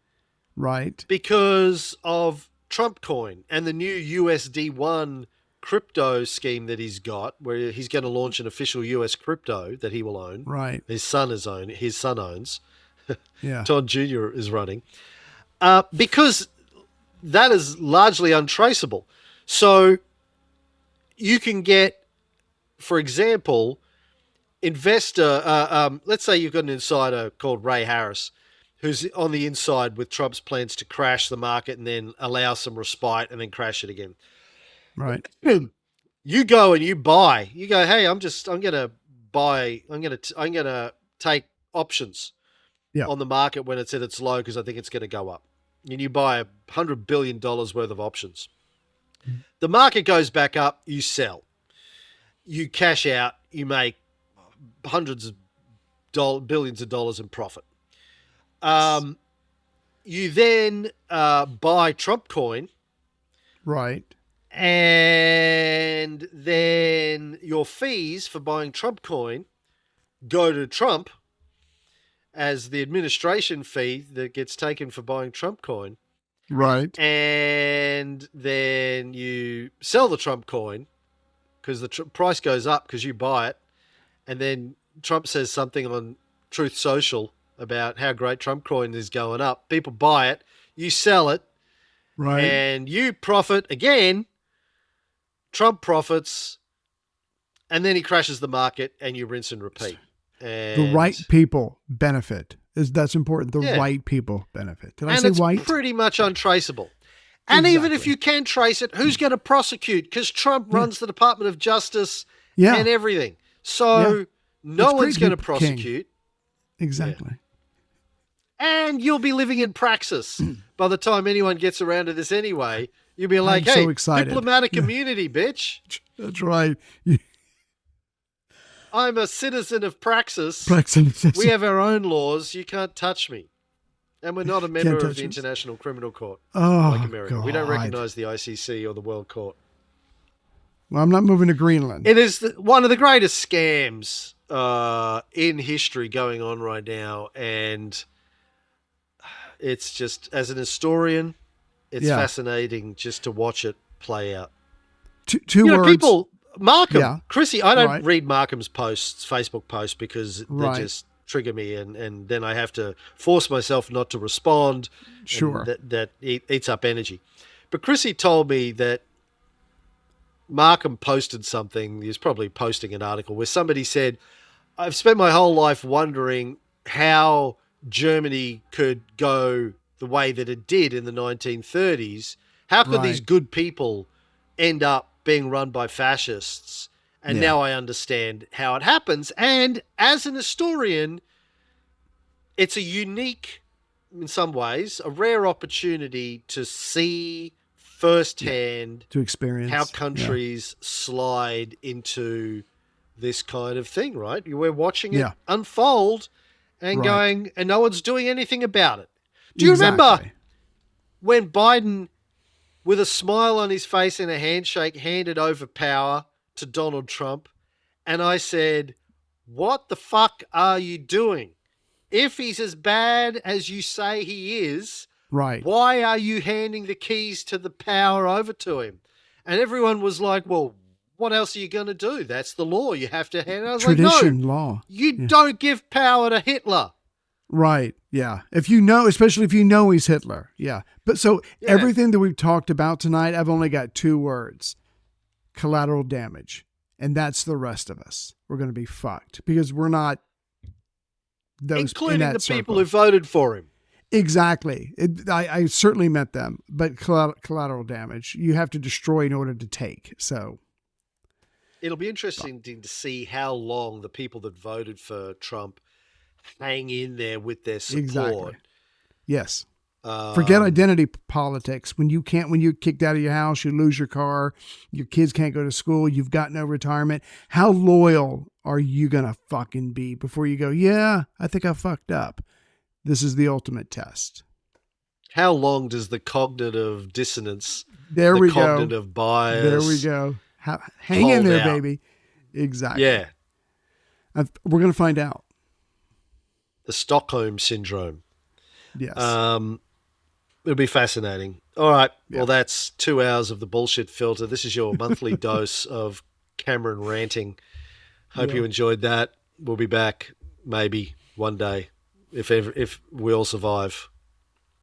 Right. Because of Trump coin and the new USD1 crypto scheme that he's got, where he's going to launch an official US crypto that he will own. Right. His son owns. Yeah. Todd Jr. is running. Because that is largely untraceable. So you can get, for example, investor, let's say you've got an insider called Ray Harris, who's on the inside with Trump's plans to crash the market and then allow some respite and then crash it again. Right. You go and you buy. You go, hey, I'm going to take options on the market when it's at its low because I think it's going to go up. And you buy $100 billion worth of options. The market goes back up, you sell. You cash out, you make billions of dollars in profit. You then buy Trump coin. Right. And then your fees for buying Trump coin go to Trump as the administration fee that gets taken for buying Trump coin. Right. And then you sell the Trump coin because the price goes up because you buy it. And then Trump says something on Truth Social about how great Trump coin is going up. People buy it. You sell it. Right. And you profit again. Trump profits. And then he crashes the market and you rinse and repeat. And the right people benefit. That's important. The right people benefit. Did I say white? And it's pretty much untraceable. And even if you can trace it, who's going to prosecute? Because Trump runs the Department of Justice and everything. So no one's going to prosecute. Exactly. And you'll be living in Praxis by the time anyone gets around to this anyway. You'll be like, I'm hey, so excited. Diplomatic immunity, bitch. That's right. I'm a citizen of Praxis. Praxis. We have our own laws. You can't touch me. And we're not a member of the International Criminal Court like America. God. We don't recognize the ICC or the World Court. Well, I'm not moving to Greenland. It is one of the greatest scams in history going on right now. And it's just, as an historian, it's Yeah. fascinating just to watch it play out. Two words. People, Markham, Yeah. Chrissy, I don't Right. read Markham's posts, Facebook posts, because Right. they just trigger me, and then I have to force myself not to respond. Sure. And that eats up energy. But Chrissy told me that Markham posted something. He was probably posting an article where somebody said, I've spent my whole life wondering how Germany could go the way that it did in the 1930s. How could these Right. good people end up being run by fascists? And Yeah. now I understand how it happens. And as an historian, it's a unique, in some ways, a rare opportunity to see firsthand To experience how countries slide into this kind of thing, right? We're watching it Yeah. unfold and Right. going, and no one's doing anything about it. Do you remember Exactly. when Biden, with a smile on his face and a handshake, handed over power to Donald Trump? And I said, what the fuck are you doing? If he's as bad as you say he is, Right. why are you handing the keys to the power over to him? And everyone was like, well, what else are you going to do? That's the law. You have to hand it. I was Tradition, like, no, law. you Yeah. don't give power to Hitler. Right. Yeah. If you know, especially if you know he's Hitler. Yeah. But so Yeah. everything that we've talked about tonight, I've only got 2 words: collateral damage. And that's the rest of us. We're going to be fucked because we're not those in Including that the circle. people who voted for him. Exactly. I certainly meant them, but collateral damage you have to destroy in order to take. So It'll be interesting to see how long the people that voted for Trump hang in there with their support. exactly. Yes. Forget identity politics. When you're kicked out of your house, you lose your car, your kids can't go to school, you've got no retirement. How loyal are you going to fucking be before you go, yeah, I think I fucked up? This is the ultimate test. How long does the cognitive dissonance, There the we go. cognitive bias, There we go. Hang in hold there, out? baby. Exactly. Yeah, We're going to find out. the Stockholm syndrome. Yes. It'll be fascinating. All right. Yeah. Well, that's 2 hours of the bullshit filter. This is your monthly dose of Cameron ranting. Hope Yeah. you enjoyed that. We'll be back maybe one day if we all survive.